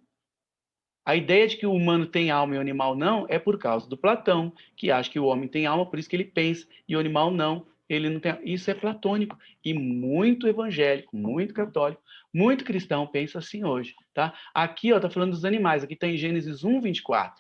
A ideia de que o humano tem alma e o animal não é por causa do Platão, que acha que o homem tem alma, por isso que ele pensa, e o animal não, ele não tem. Isso é platônico e muito evangélico, muito católico, muito cristão pensa assim hoje, tá? Aqui, ó, tá falando dos animais, aqui tá em Gênesis 1:24.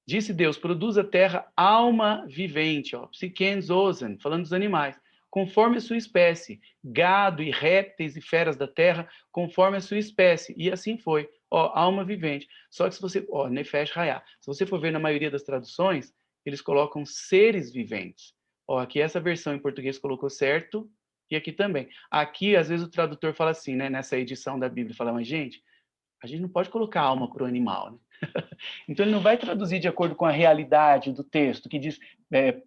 Disse Deus: produz a terra alma vivente, ó, psiken zosan, falando dos animais. conforme a sua espécie. Gado e répteis e feras da terra, conforme a sua espécie. E assim foi. Ó, alma vivente. Só que se você... Ó, Nefesh Hayah. Se você for ver na maioria das traduções, eles colocam seres viventes. Ó, aqui essa versão em português colocou certo, e aqui também. Aqui, às vezes, o tradutor fala assim, né? Nessa edição da Bíblia, fala, mas, gente, a gente não pode colocar alma para o animal, né? Então, ele não vai traduzir de acordo com a realidade do texto, que diz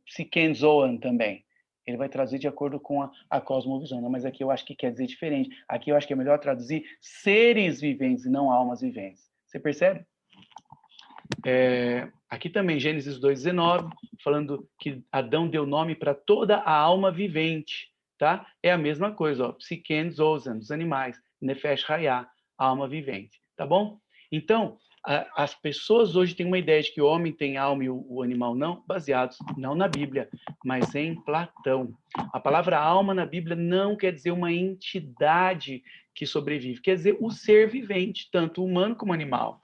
psiken zoan também. Ele vai traduzir de acordo com a cosmovisão. Não, mas aqui eu acho que quer dizer diferente. Aqui eu acho que é melhor traduzir seres viventes e não almas viventes. Você percebe? Aqui também, Gênesis 2,19, falando que Adão deu nome para toda a alma vivente, tá? É a mesma coisa, ó, psiken zosan, dos animais, nefesh hayah, alma vivente, tá bom? Então, as pessoas hoje têm uma ideia de que o homem tem alma e o animal não, baseados não na Bíblia, mas em Platão. A palavra alma na Bíblia não quer dizer uma entidade que sobrevive, quer dizer o ser vivente, tanto humano como animal.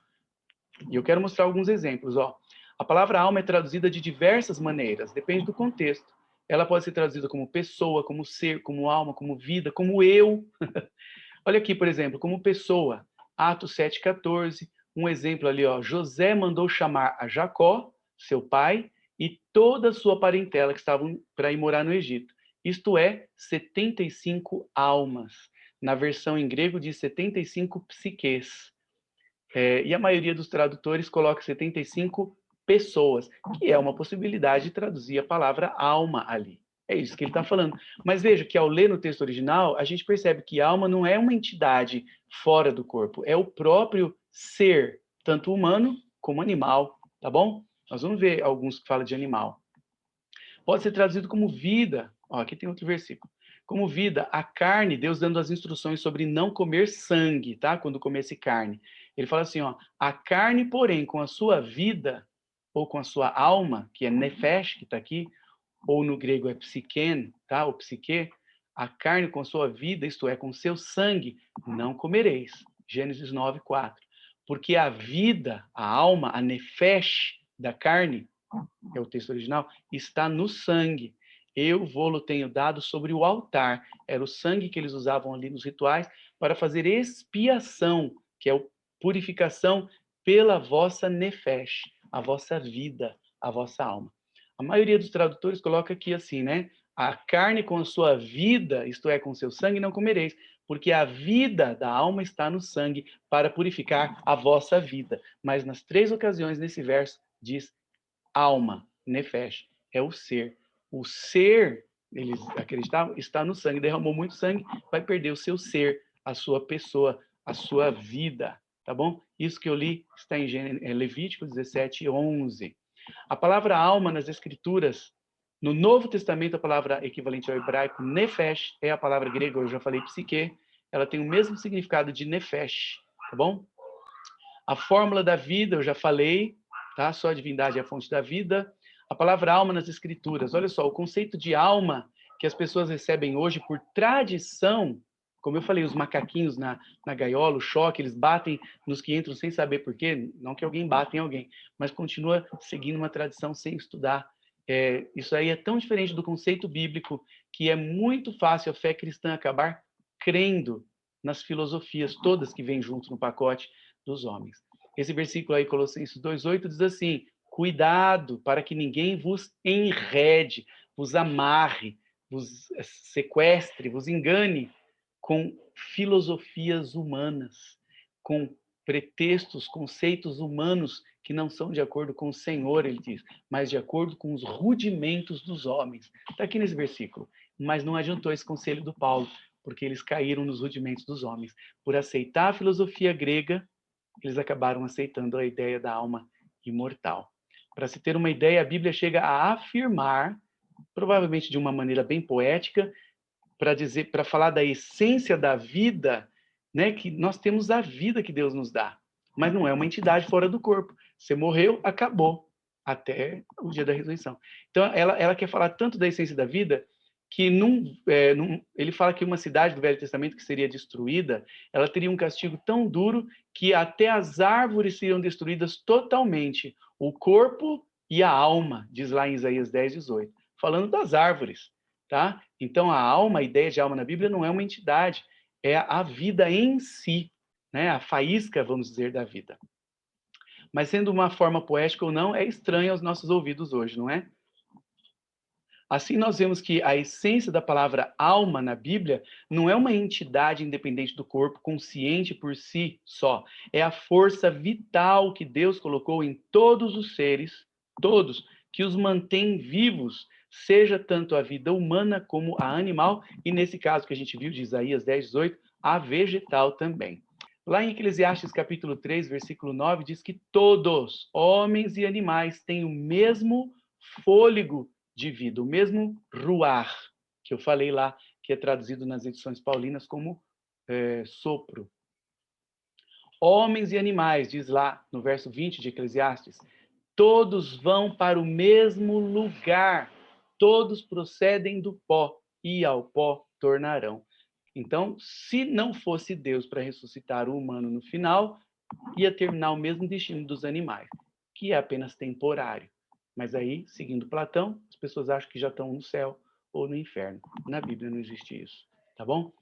E eu quero mostrar alguns exemplos. Ó. A palavra alma é traduzida de diversas maneiras, depende do contexto. Ela pode ser traduzida como pessoa, como ser, como alma, como vida, como eu. Olha aqui, por exemplo, como pessoa. Atos 7,14. Um exemplo ali, ó. José mandou chamar a Jacó, seu pai, e toda a sua parentela que estavam para ir morar no Egito. Isto é, 75 almas. Na versão em grego diz 75 psiques. E a maioria dos tradutores coloca 75 pessoas, que é uma possibilidade de traduzir a palavra alma ali. É isso que ele está falando. Mas veja que ao ler no texto original, a gente percebe que alma não é uma entidade fora do corpo, é o próprio ser, tanto humano como animal, tá bom? Nós vamos ver alguns que falam de animal. Pode ser traduzido como vida. Ó, aqui tem outro versículo. Como vida, a carne, Deus dando as instruções sobre não comer sangue, tá? Quando comesse carne. Ele fala assim, ó, a carne, porém, com a sua vida, ou com a sua alma, que é nefesh, que está aqui, ou no grego é psiken, tá? Ou psique, a carne com a sua vida, isto é, com seu sangue, não comereis. Gênesis 9:4. Porque a vida, a alma, a nefesh da carne, é o texto original, está no sangue. Eu vou-lo tenho dado sobre o altar. Era o sangue que eles usavam ali nos rituais para fazer expiação, que é a purificação pela vossa nefesh, a vossa vida, a vossa alma. A maioria dos tradutores coloca aqui assim, né? A carne com a sua vida, isto é, com seu sangue, não comereis, porque a vida da alma está no sangue para purificar a vossa vida. Mas nas 3 ocasiões nesse verso diz alma, nefesh, é o ser. O ser, eles acreditavam, está no sangue, derramou muito sangue, vai perder o seu ser, a sua pessoa, a sua vida, tá bom? Isso que eu li está em Levítico 17:11. A palavra alma nas escrituras, no Novo Testamento, a palavra equivalente ao hebraico nefesh é a palavra grega, eu já falei psique, ela tem o mesmo significado de nefesh, tá bom? A fórmula da vida, eu já falei, tá? Só a divindade é a fonte da vida. A palavra alma nas escrituras. Olha só, o conceito de alma que as pessoas recebem hoje por tradição, como eu falei, os macaquinhos na gaiola, o choque, eles batem nos que entram sem saber por quê. Não que alguém bata em alguém, mas continua seguindo uma tradição sem estudar. Isso aí é tão diferente do conceito bíblico que é muito fácil a fé cristã acabar crendo nas filosofias todas que vêm junto no pacote dos homens. Esse versículo aí, Colossenses 2:8, diz assim: cuidado para que ninguém vos enrede, vos amarre, vos sequestre, vos engane com filosofias humanas, com pretextos, conceitos humanos que não são de acordo com o Senhor, ele diz, mas de acordo com os rudimentos dos homens. Está aqui nesse versículo. Mas não adiantou esse conselho do Paulo, porque eles caíram nos rudimentos dos homens. Por aceitar a filosofia grega, eles acabaram aceitando a ideia da alma imortal. Para se ter uma ideia, a Bíblia chega a afirmar, provavelmente de uma maneira bem poética, para falar da essência da vida, né, que nós temos a vida que Deus nos dá, mas não é uma entidade fora do corpo. Você morreu, acabou, até o dia da ressurreição. Então, ela quer falar tanto da essência da vida que ele fala que uma cidade do Velho Testamento que seria destruída, ela teria um castigo tão duro que até as árvores seriam destruídas totalmente, o corpo e a alma, diz lá em Isaías 10:18, falando das árvores. tá? Então, a alma, a ideia de alma na Bíblia não é uma entidade, é a vida em si, né? A faísca, vamos dizer, da vida. Mas sendo uma forma poética ou não, é estranho aos nossos ouvidos hoje, não é? Assim, nós vemos que a essência da palavra alma na Bíblia não é uma entidade independente do corpo, consciente por si só. É a força vital que Deus colocou em todos os seres, todos, que os mantém vivos, seja tanto a vida humana como a animal, e nesse caso que a gente viu de Isaías 10:18, a vegetal também. Lá em Eclesiastes capítulo 3, versículo 9, diz que todos, homens e animais, têm o mesmo fôlego de vida, o mesmo ruar, que eu falei lá, que é traduzido nas edições paulinas como sopro. Homens e animais, diz lá no verso 20 de Eclesiastes, todos vão para o mesmo lugar, todos procedem do pó, e ao pó tornarão. Então, se não fosse Deus para ressuscitar o humano no final, ia terminar o mesmo destino dos animais, que é apenas temporário. Mas aí, seguindo Platão, as pessoas acham que já estão no céu ou no inferno. Na Bíblia não existe isso, tá bom?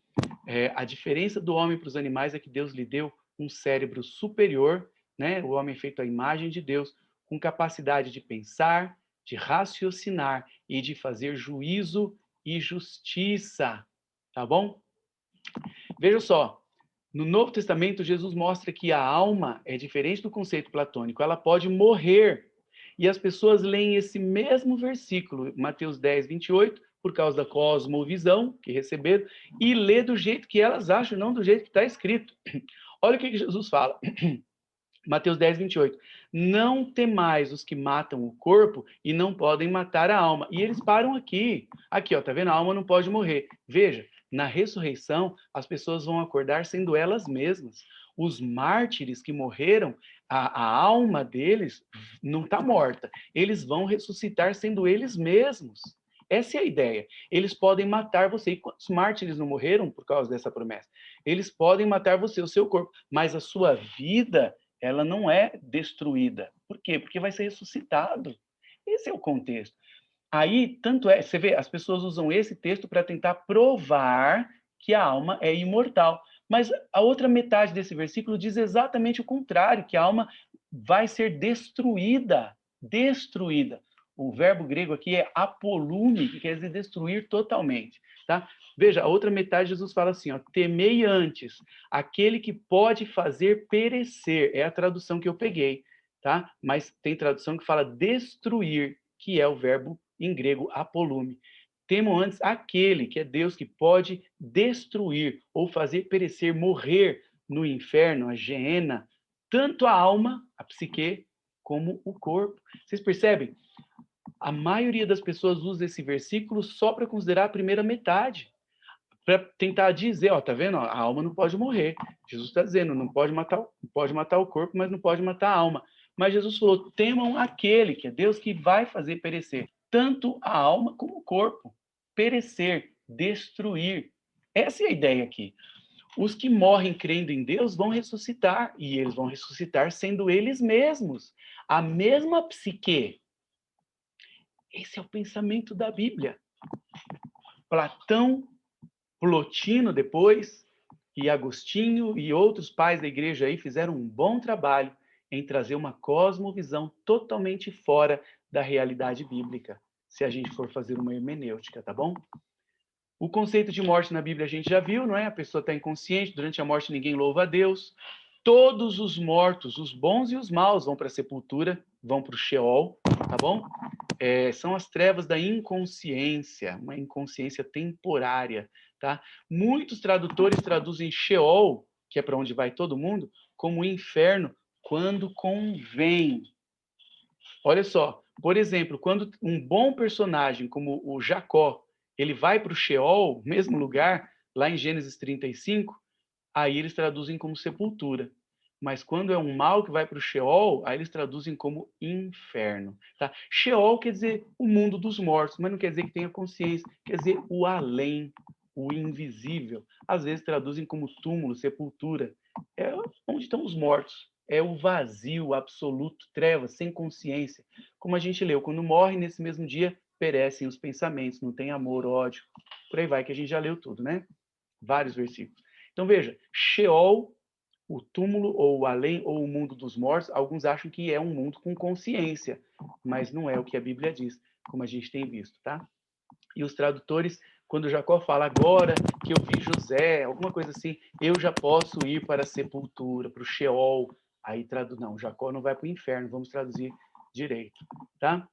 A diferença do homem para os animais é que Deus lhe deu um cérebro superior, né? O homem é feito à imagem de Deus, com capacidade de pensar, de raciocinar e de fazer juízo e justiça, tá bom? Veja só, no Novo Testamento, Jesus mostra que a alma é diferente do conceito platônico, ela pode morrer. E as pessoas leem esse mesmo versículo, Mateus 10:28, por causa da cosmovisão que receberam, e lê do jeito que elas acham, não do jeito que está escrito. Olha o que Jesus fala. Mateus 10:28. Não temais os que matam o corpo e não podem matar a alma. E eles param aqui. Aqui, ó, tá vendo? A alma não pode morrer. Veja, na ressurreição, as pessoas vão acordar sendo elas mesmas. Os mártires que morreram, a alma deles não está morta. Eles vão ressuscitar sendo eles mesmos. Essa é a ideia. Eles podem matar você. E quantos mártires não morreram por causa dessa promessa? Eles podem matar você, o seu corpo, mas a sua vida, ela não é destruída. Por quê? Porque vai ser ressuscitado. Esse é o contexto. Aí, tanto é, você vê, as pessoas usam esse texto para tentar provar que a alma é imortal. Mas a outra metade desse versículo diz exatamente o contrário, que a alma vai ser destruída. Destruída. O verbo grego aqui é apolume, que quer dizer destruir totalmente. Tá? Veja, a outra metade Jesus fala assim, ó, temei antes aquele que pode fazer perecer. É a tradução que eu peguei, tá? Mas tem tradução que fala destruir, que é o verbo em grego apolume. Temam antes aquele que é Deus que pode destruir ou fazer perecer, morrer no inferno, a geena, tanto a alma, a psique, como o corpo. Vocês percebem? A maioria das pessoas usa esse versículo só para considerar a primeira metade, para tentar dizer, ó, tá vendo? A alma não pode morrer. Jesus está dizendo, não pode matar o corpo, mas não pode matar a alma. Mas Jesus falou, temam aquele, que é Deus que vai fazer perecer tanto a alma como o corpo. Perecer, destruir. Essa é a ideia aqui. Os que morrem crendo em Deus vão ressuscitar, e eles vão ressuscitar sendo eles mesmos. A mesma psique. Esse é o pensamento da Bíblia. Platão, Plotino depois, e Agostinho e outros pais da igreja aí fizeram um bom trabalho em trazer uma cosmovisão totalmente fora da realidade bíblica, se a gente for fazer uma hermenêutica, tá bom? O conceito de morte na Bíblia a gente já viu, não é? A pessoa está inconsciente, durante a morte ninguém louva a Deus. Todos os mortos, os bons e os maus, vão para a sepultura, vão para o Sheol, tá bom? São as trevas da inconsciência, uma inconsciência temporária, tá? Muitos tradutores traduzem Sheol, que é para onde vai todo mundo, como inferno, quando convém. Olha só, por exemplo, quando um bom personagem como o Jacó, ele vai para o Sheol, mesmo lugar, lá em Gênesis 35, aí eles traduzem como sepultura. Mas quando é um mal que vai para o Sheol, aí eles traduzem como inferno. Tá? Sheol quer dizer o mundo dos mortos, mas não quer dizer que tenha consciência, quer dizer o além, o invisível. Às vezes traduzem como túmulo, sepultura. É onde estão os mortos. É o vazio absoluto, trevas, sem consciência. Como a gente leu, quando morre nesse mesmo dia, perecem os pensamentos, não tem amor, ódio. Por aí vai, que a gente já leu tudo, né? Vários versículos. Então veja, Sheol, o túmulo, ou o além, ou o mundo dos mortos, alguns acham que é um mundo com consciência, mas não é o que a Bíblia diz, como a gente tem visto, tá? E os tradutores, quando Jacó fala agora que eu vi José, alguma coisa assim, eu já posso ir para a sepultura, para o Sheol. Aí traduz, não, Jacó não vai para o inferno, vamos traduzir direito, tá?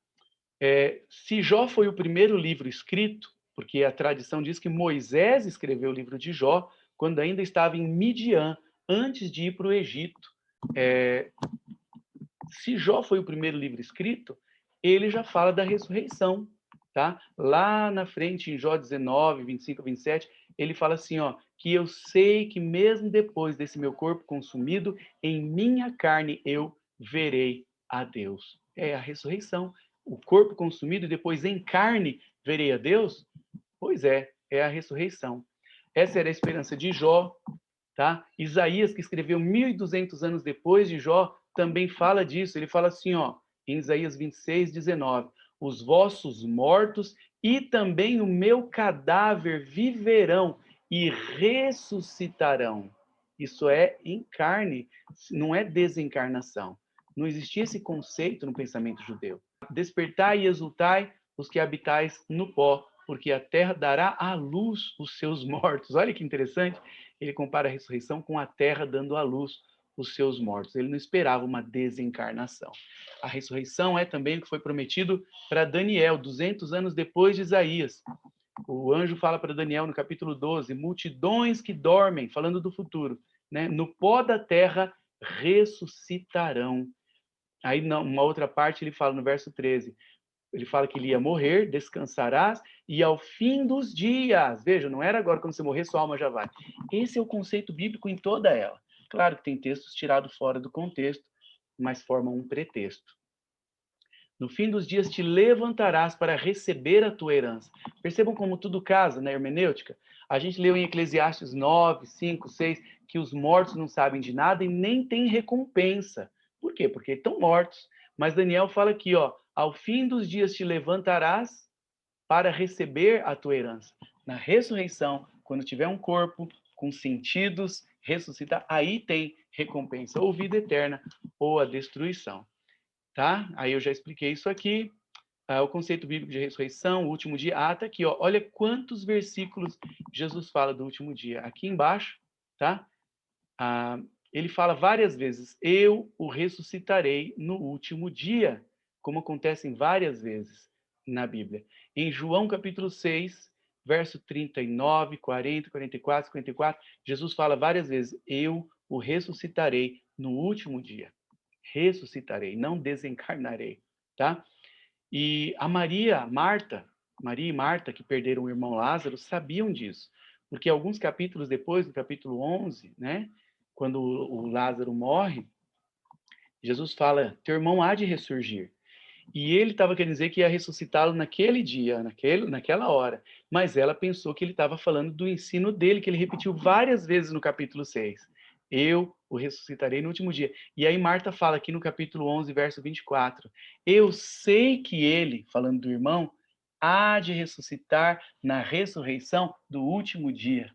Se Jó foi o primeiro livro escrito, porque a tradição diz que Moisés escreveu o livro de Jó quando ainda estava em Midian, antes de ir para o Egito. Se Jó foi o primeiro livro escrito, ele já fala da ressurreição, tá? Lá na frente, em Jó 19, 25 a 27, ele fala assim, ó, que eu sei que mesmo depois desse meu corpo consumido, em minha carne eu verei a Deus. É a ressurreição. O corpo consumido e depois em carne verei a Deus? Pois é a ressurreição. Essa era a esperança de Jó, tá? Isaías, que escreveu 1.200 anos depois de Jó, também fala disso. Ele fala assim, ó, em Isaías 26, 19: os vossos mortos e também o meu cadáver viverão e ressuscitarão. Isso é em carne, não é desencarnação. Não existia esse conceito no pensamento judeu. Despertai e exultai os que habitais no pó, porque a terra dará à luz os seus mortos. Olha que interessante. Ele compara a ressurreição com a terra dando à luz os seus mortos. Ele não esperava uma desencarnação. A ressurreição é também o que foi prometido para Daniel, 200 anos depois de Isaías. O anjo fala para Daniel no capítulo 12, multidões que dormem, falando do futuro, né? No pó da terra ressuscitarão. Aí, uma outra parte, ele fala no verso 13, ele fala que ele ia morrer, descansarás, e ao fim dos dias, veja, não era agora quando você morrer, sua alma já vai. Esse é o conceito bíblico em toda ela. Claro que tem textos tirados fora do contexto, mas formam um pretexto. No fim dos dias te levantarás para receber a tua herança. Percebam como tudo casa na hermenêutica? A gente leu em Eclesiastes 9, 5, 6, que os mortos não sabem de nada e nem têm recompensa. Por quê? Porque estão mortos. Mas Daniel fala aqui, ó, ao fim dos dias te levantarás para receber a tua herança. Na ressurreição, quando tiver um corpo com sentidos, ressuscitar, aí tem recompensa, ou vida eterna, ou a destruição. Tá? Aí eu já expliquei isso aqui. O conceito bíblico de ressurreição, o último dia. Tá aqui, ó. Olha quantos versículos Jesus fala do último dia. Aqui embaixo, tá? Ele fala várias vezes, eu o ressuscitarei no último dia, como acontecem várias vezes na Bíblia. Em João capítulo 6, verso 39, 40, 44, 54, Jesus fala várias vezes, eu o ressuscitarei no último dia. Ressuscitarei, não desencarnarei, tá? E a Maria e Marta, que perderam o irmão Lázaro, sabiam disso, porque alguns capítulos depois, no capítulo 11, né, quando o Lázaro morre, Jesus fala, teu irmão há de ressurgir. E ele estava querendo dizer que ia ressuscitá-lo naquele dia, naquela hora. Mas ela pensou que ele estava falando do ensino dele, que ele repetiu várias vezes no capítulo 6. Eu o ressuscitarei no último dia. E aí Marta fala aqui no capítulo 11, verso 24. Eu sei que ele, falando do irmão, há de ressuscitar na ressurreição do último dia.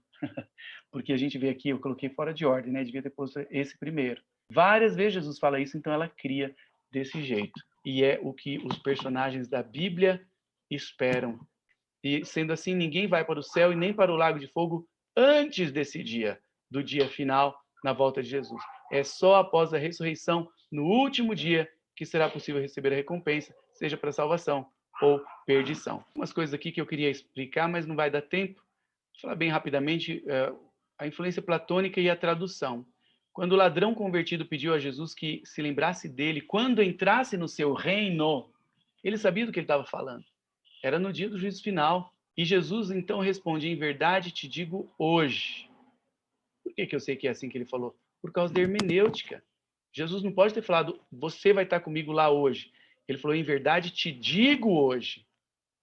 Porque a gente vê aqui, eu coloquei fora de ordem, né? Devia ter posto esse primeiro. Várias vezes Jesus fala isso, então ela cria desse jeito. E é o que os personagens da Bíblia esperam. E sendo assim, ninguém vai para o céu e nem para o lago de fogo antes desse dia, do dia final, na volta de Jesus. É só após a ressurreição, no último dia, que será possível receber a recompensa, seja para salvação ou perdição. Umas coisas aqui que eu queria explicar, mas não vai dar tempo. Vou falar bem rapidamente a influência platônica e a tradução. Quando o ladrão convertido pediu a Jesus que se lembrasse dele quando entrasse no seu reino, ele sabia do que ele estava falando. Era no dia do juízo final. E Jesus então responde, em verdade te digo hoje. Por que eu sei que é assim que ele falou? Por causa da hermenêutica. Jesus não pode ter falado, você vai estar comigo lá hoje. Ele falou, em verdade te digo hoje,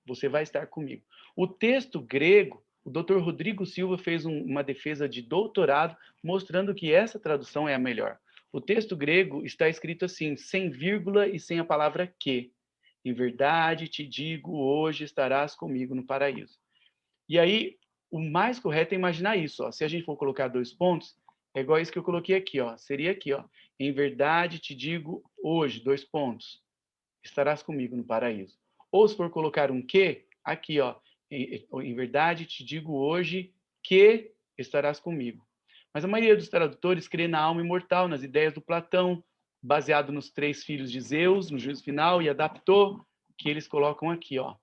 você vai estar comigo. O texto grego, o Dr. Rodrigo Silva fez uma defesa de doutorado mostrando que essa tradução é a melhor. O texto grego está escrito assim, sem vírgula e sem a palavra que. Em verdade te digo, hoje estarás comigo no paraíso. E aí, o mais correto é imaginar isso. Ó. Se a gente for colocar 2 pontos, é igual isso que eu coloquei aqui. Ó. Seria aqui. Ó. Em verdade te digo hoje, 2 pontos, estarás comigo no paraíso. Ou se for colocar um que, aqui. Ó. Em verdade te digo hoje que estarás comigo. Mas a maioria dos tradutores crê na alma imortal, nas ideias do Platão, baseado nos 3 filhos de Zeus, no juízo final, e adaptou, que eles colocam aqui. Ó.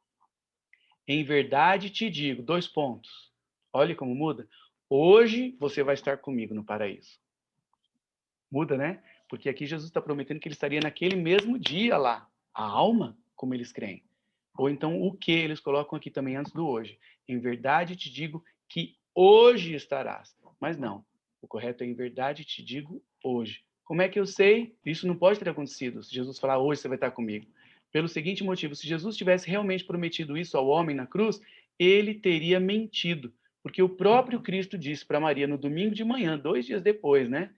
Em verdade te digo, 2 pontos. Olha como muda. Hoje você vai estar comigo no paraíso. Muda, né? Porque aqui Jesus está prometendo que ele estaria naquele mesmo dia lá. A alma, como eles creem. Ou então o que eles colocam aqui também antes do hoje. Em verdade te digo que hoje estarás. Mas não. O correto é em verdade te digo hoje. Como é que eu sei? Isso não pode ter acontecido. Se Jesus falar hoje você vai estar comigo. Pelo seguinte motivo, se Jesus tivesse realmente prometido isso ao homem na cruz, ele teria mentido. Porque o próprio Cristo disse para Maria no domingo de manhã, 2 dias depois, né?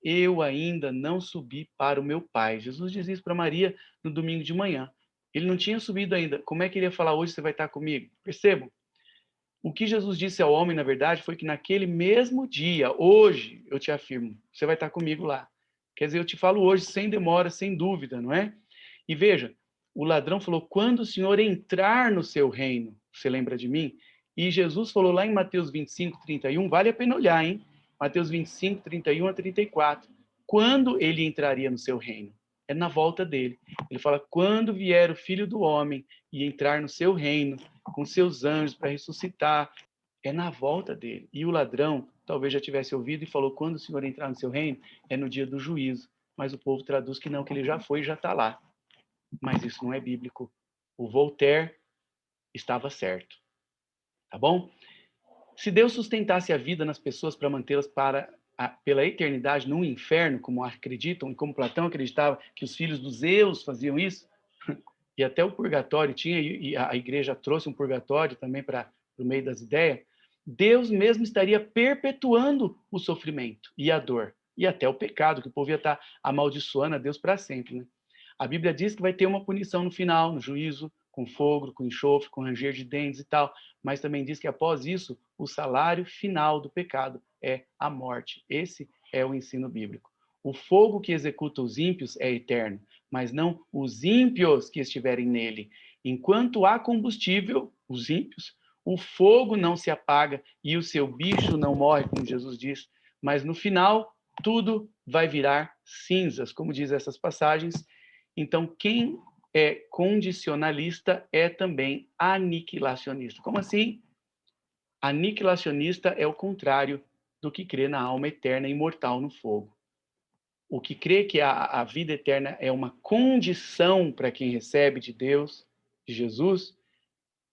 Eu ainda não subi para o meu Pai. Jesus diz isso para Maria no domingo de manhã. Ele não tinha subido ainda. Como é que ele ia falar hoje você vai estar comigo? Percebam? O que Jesus disse ao homem, na verdade, foi que naquele mesmo dia, hoje, eu te afirmo, você vai estar comigo lá. Quer dizer, eu te falo hoje sem demora, sem dúvida, não é? E veja, o ladrão falou: quando o Senhor entrar no seu reino, você lembra de mim? E Jesus falou lá em Mateus 25, 31, vale a pena olhar, hein? Mateus 25, 31 a 34. Quando ele entraria no seu reino? É na volta dele. Ele fala: quando vier o Filho do Homem e entrar no seu reino, com seus anjos para ressuscitar, é na volta dele. E o ladrão talvez já tivesse ouvido e falou: quando o Senhor entrar no seu reino, é no dia do juízo. Mas o povo traduz que não, que ele já foi e já está lá. Mas isso não é bíblico. O Voltaire estava certo. Tá bom? Se Deus sustentasse a vida nas pessoas para mantê-las pela eternidade no inferno, como acreditam e como Platão acreditava que os filhos dos Zeus faziam isso, e até o purgatório tinha, e a igreja trouxe um purgatório também para o meio das ideias, Deus mesmo estaria perpetuando o sofrimento e a dor, e até o pecado, que o povo ia estar amaldiçoando a Deus para sempre. Né? A Bíblia diz que vai ter uma punição no final, no juízo, com fogo, com enxofre, com ranger de dentes e tal, mas também diz que após isso, o salário final do pecado é a morte. Esse é o ensino bíblico. O fogo que executa os ímpios é eterno, mas não os ímpios que estiverem nele. Enquanto há combustível, os ímpios, o fogo não se apaga e o seu bicho não morre, como Jesus diz, mas no final tudo vai virar cinzas, como diz essas passagens. Então, quem é condicionalista é também aniquilacionista. Como assim? Aniquilacionista é o contrário do que crê na alma eterna e imortal no fogo. O que crê que a vida eterna é uma condição para quem recebe de Deus, de Jesus,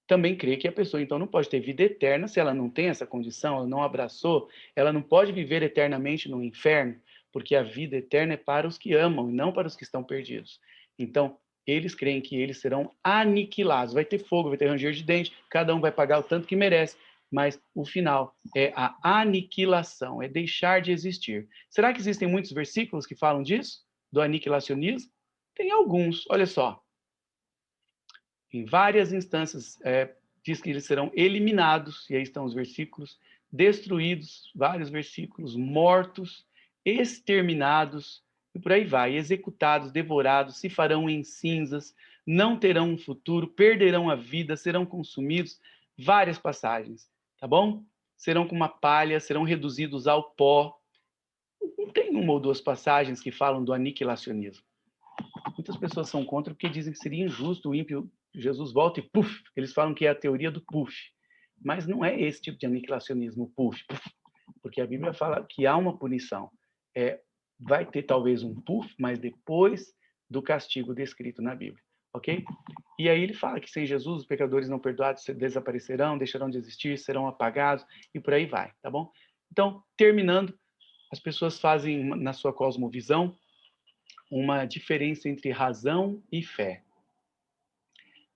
também crê que a pessoa então não pode ter vida eterna se ela não tem essa condição, ela não abraçou, ela não pode viver eternamente no inferno, porque a vida eterna é para os que amam e não para os que estão perdidos. Então, eles creem que eles serão aniquilados. Vai ter fogo, vai ter ranger de dente, cada um vai pagar o tanto que merece, mas o final é a aniquilação, é deixar de existir. Será que existem muitos versículos que falam disso? Do aniquilacionismo? Tem alguns, olha só. Em várias instâncias, diz que eles serão eliminados, e aí estão os versículos, destruídos, vários versículos, mortos, exterminados, e por aí vai, executados, devorados, se farão em cinzas, não terão um futuro, perderão a vida, serão consumidos, várias passagens, tá bom? Serão como uma palha, serão reduzidos ao pó. Não tem uma ou duas passagens que falam do aniquilacionismo. Muitas pessoas são contra porque dizem que seria injusto o ímpio, Jesus volta e puf, eles falam que é a teoria do puf. Mas não é esse tipo de aniquilacionismo, puf, porque a Bíblia fala que há uma punição. Vai ter talvez um puf, mas depois do castigo descrito na Bíblia, ok? E aí ele fala que sem Jesus os pecadores não perdoados desaparecerão, deixarão de existir, serão apagados e por aí vai, tá bom? Então, terminando, as pessoas fazem na sua cosmovisão uma diferença entre razão e fé.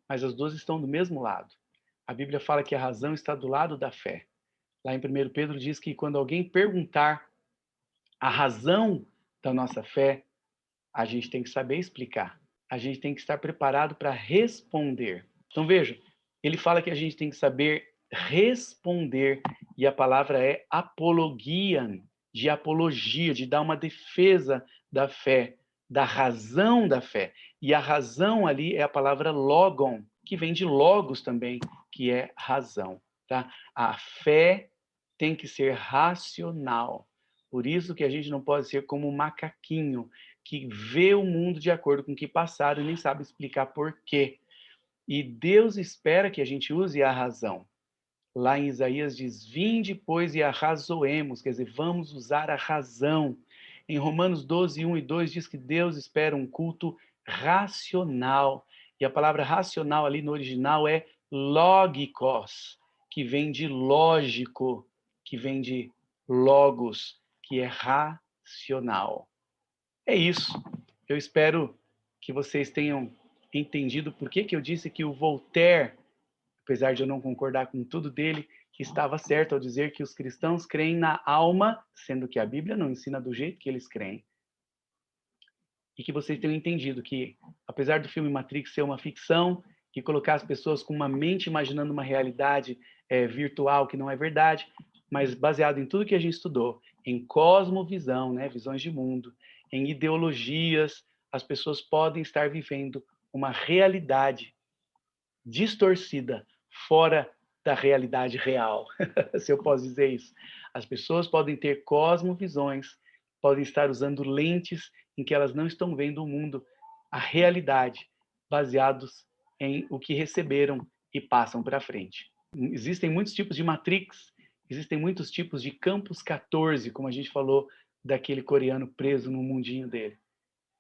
Mas as duas estão do mesmo lado. A Bíblia fala que a razão está do lado da fé. Lá em 1 Pedro diz que quando alguém perguntar a razão da nossa fé, a gente tem que saber explicar. a gente tem que estar preparado para responder. Então veja, ele fala que a gente tem que saber responder, e a palavra é apologian, de apologia, de dar uma defesa da fé, da razão da fé. E a razão ali é a palavra logon, que vem de logos também, que é razão. Tá? A fé tem que ser racional. Por isso que a gente não pode ser como um macaquinho, que vê o mundo de acordo com o que passaram e nem sabe explicar por quê. E Deus espera que a gente use a razão. Lá em Isaías diz, vinde, pois, e arrazoemos, quer dizer, vamos usar a razão. Em Romanos 12, 1 e 2 diz que Deus espera um culto racional. E a palavra racional ali no original é logikos, que vem de lógico, que vem de logos, que é racional. É isso. Eu espero que vocês tenham entendido por que eu disse que o Voltaire, apesar de eu não concordar com tudo dele, estava certo ao dizer que os cristãos creem na alma, sendo que a Bíblia não ensina do jeito que eles creem. E que vocês tenham entendido que, apesar do filme Matrix ser uma ficção e colocar as pessoas com uma mente imaginando uma realidade virtual que não é verdade, mas baseado em tudo que a gente estudou, em cosmovisão, né, visões de mundo, em ideologias, as pessoas podem estar vivendo uma realidade distorcida, fora da realidade real, se eu posso dizer isso. As pessoas podem ter cosmovisões, podem estar usando lentes em que elas não estão vendo o mundo, a realidade, baseados em o que receberam e passam para frente. Existem muitos tipos de Matrix, existem muitos tipos de Campus 14, como a gente falou daquele coreano preso no mundinho dele.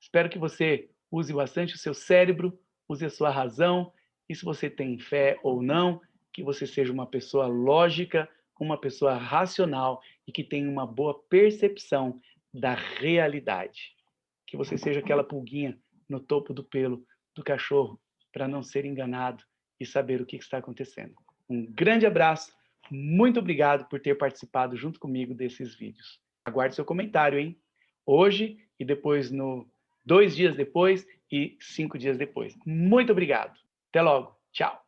Espero que você use bastante o seu cérebro, use a sua razão, e se você tem fé ou não, que você seja uma pessoa lógica, uma pessoa racional e que tenha uma boa percepção da realidade. Que você seja aquela pulguinha no topo do pelo do cachorro para não ser enganado e saber o que está acontecendo. Um grande abraço, muito obrigado por ter participado junto comigo desses vídeos. Aguarde seu comentário, hein? Hoje e depois 2 dias depois e 5 dias depois. Muito obrigado. Até logo. Tchau.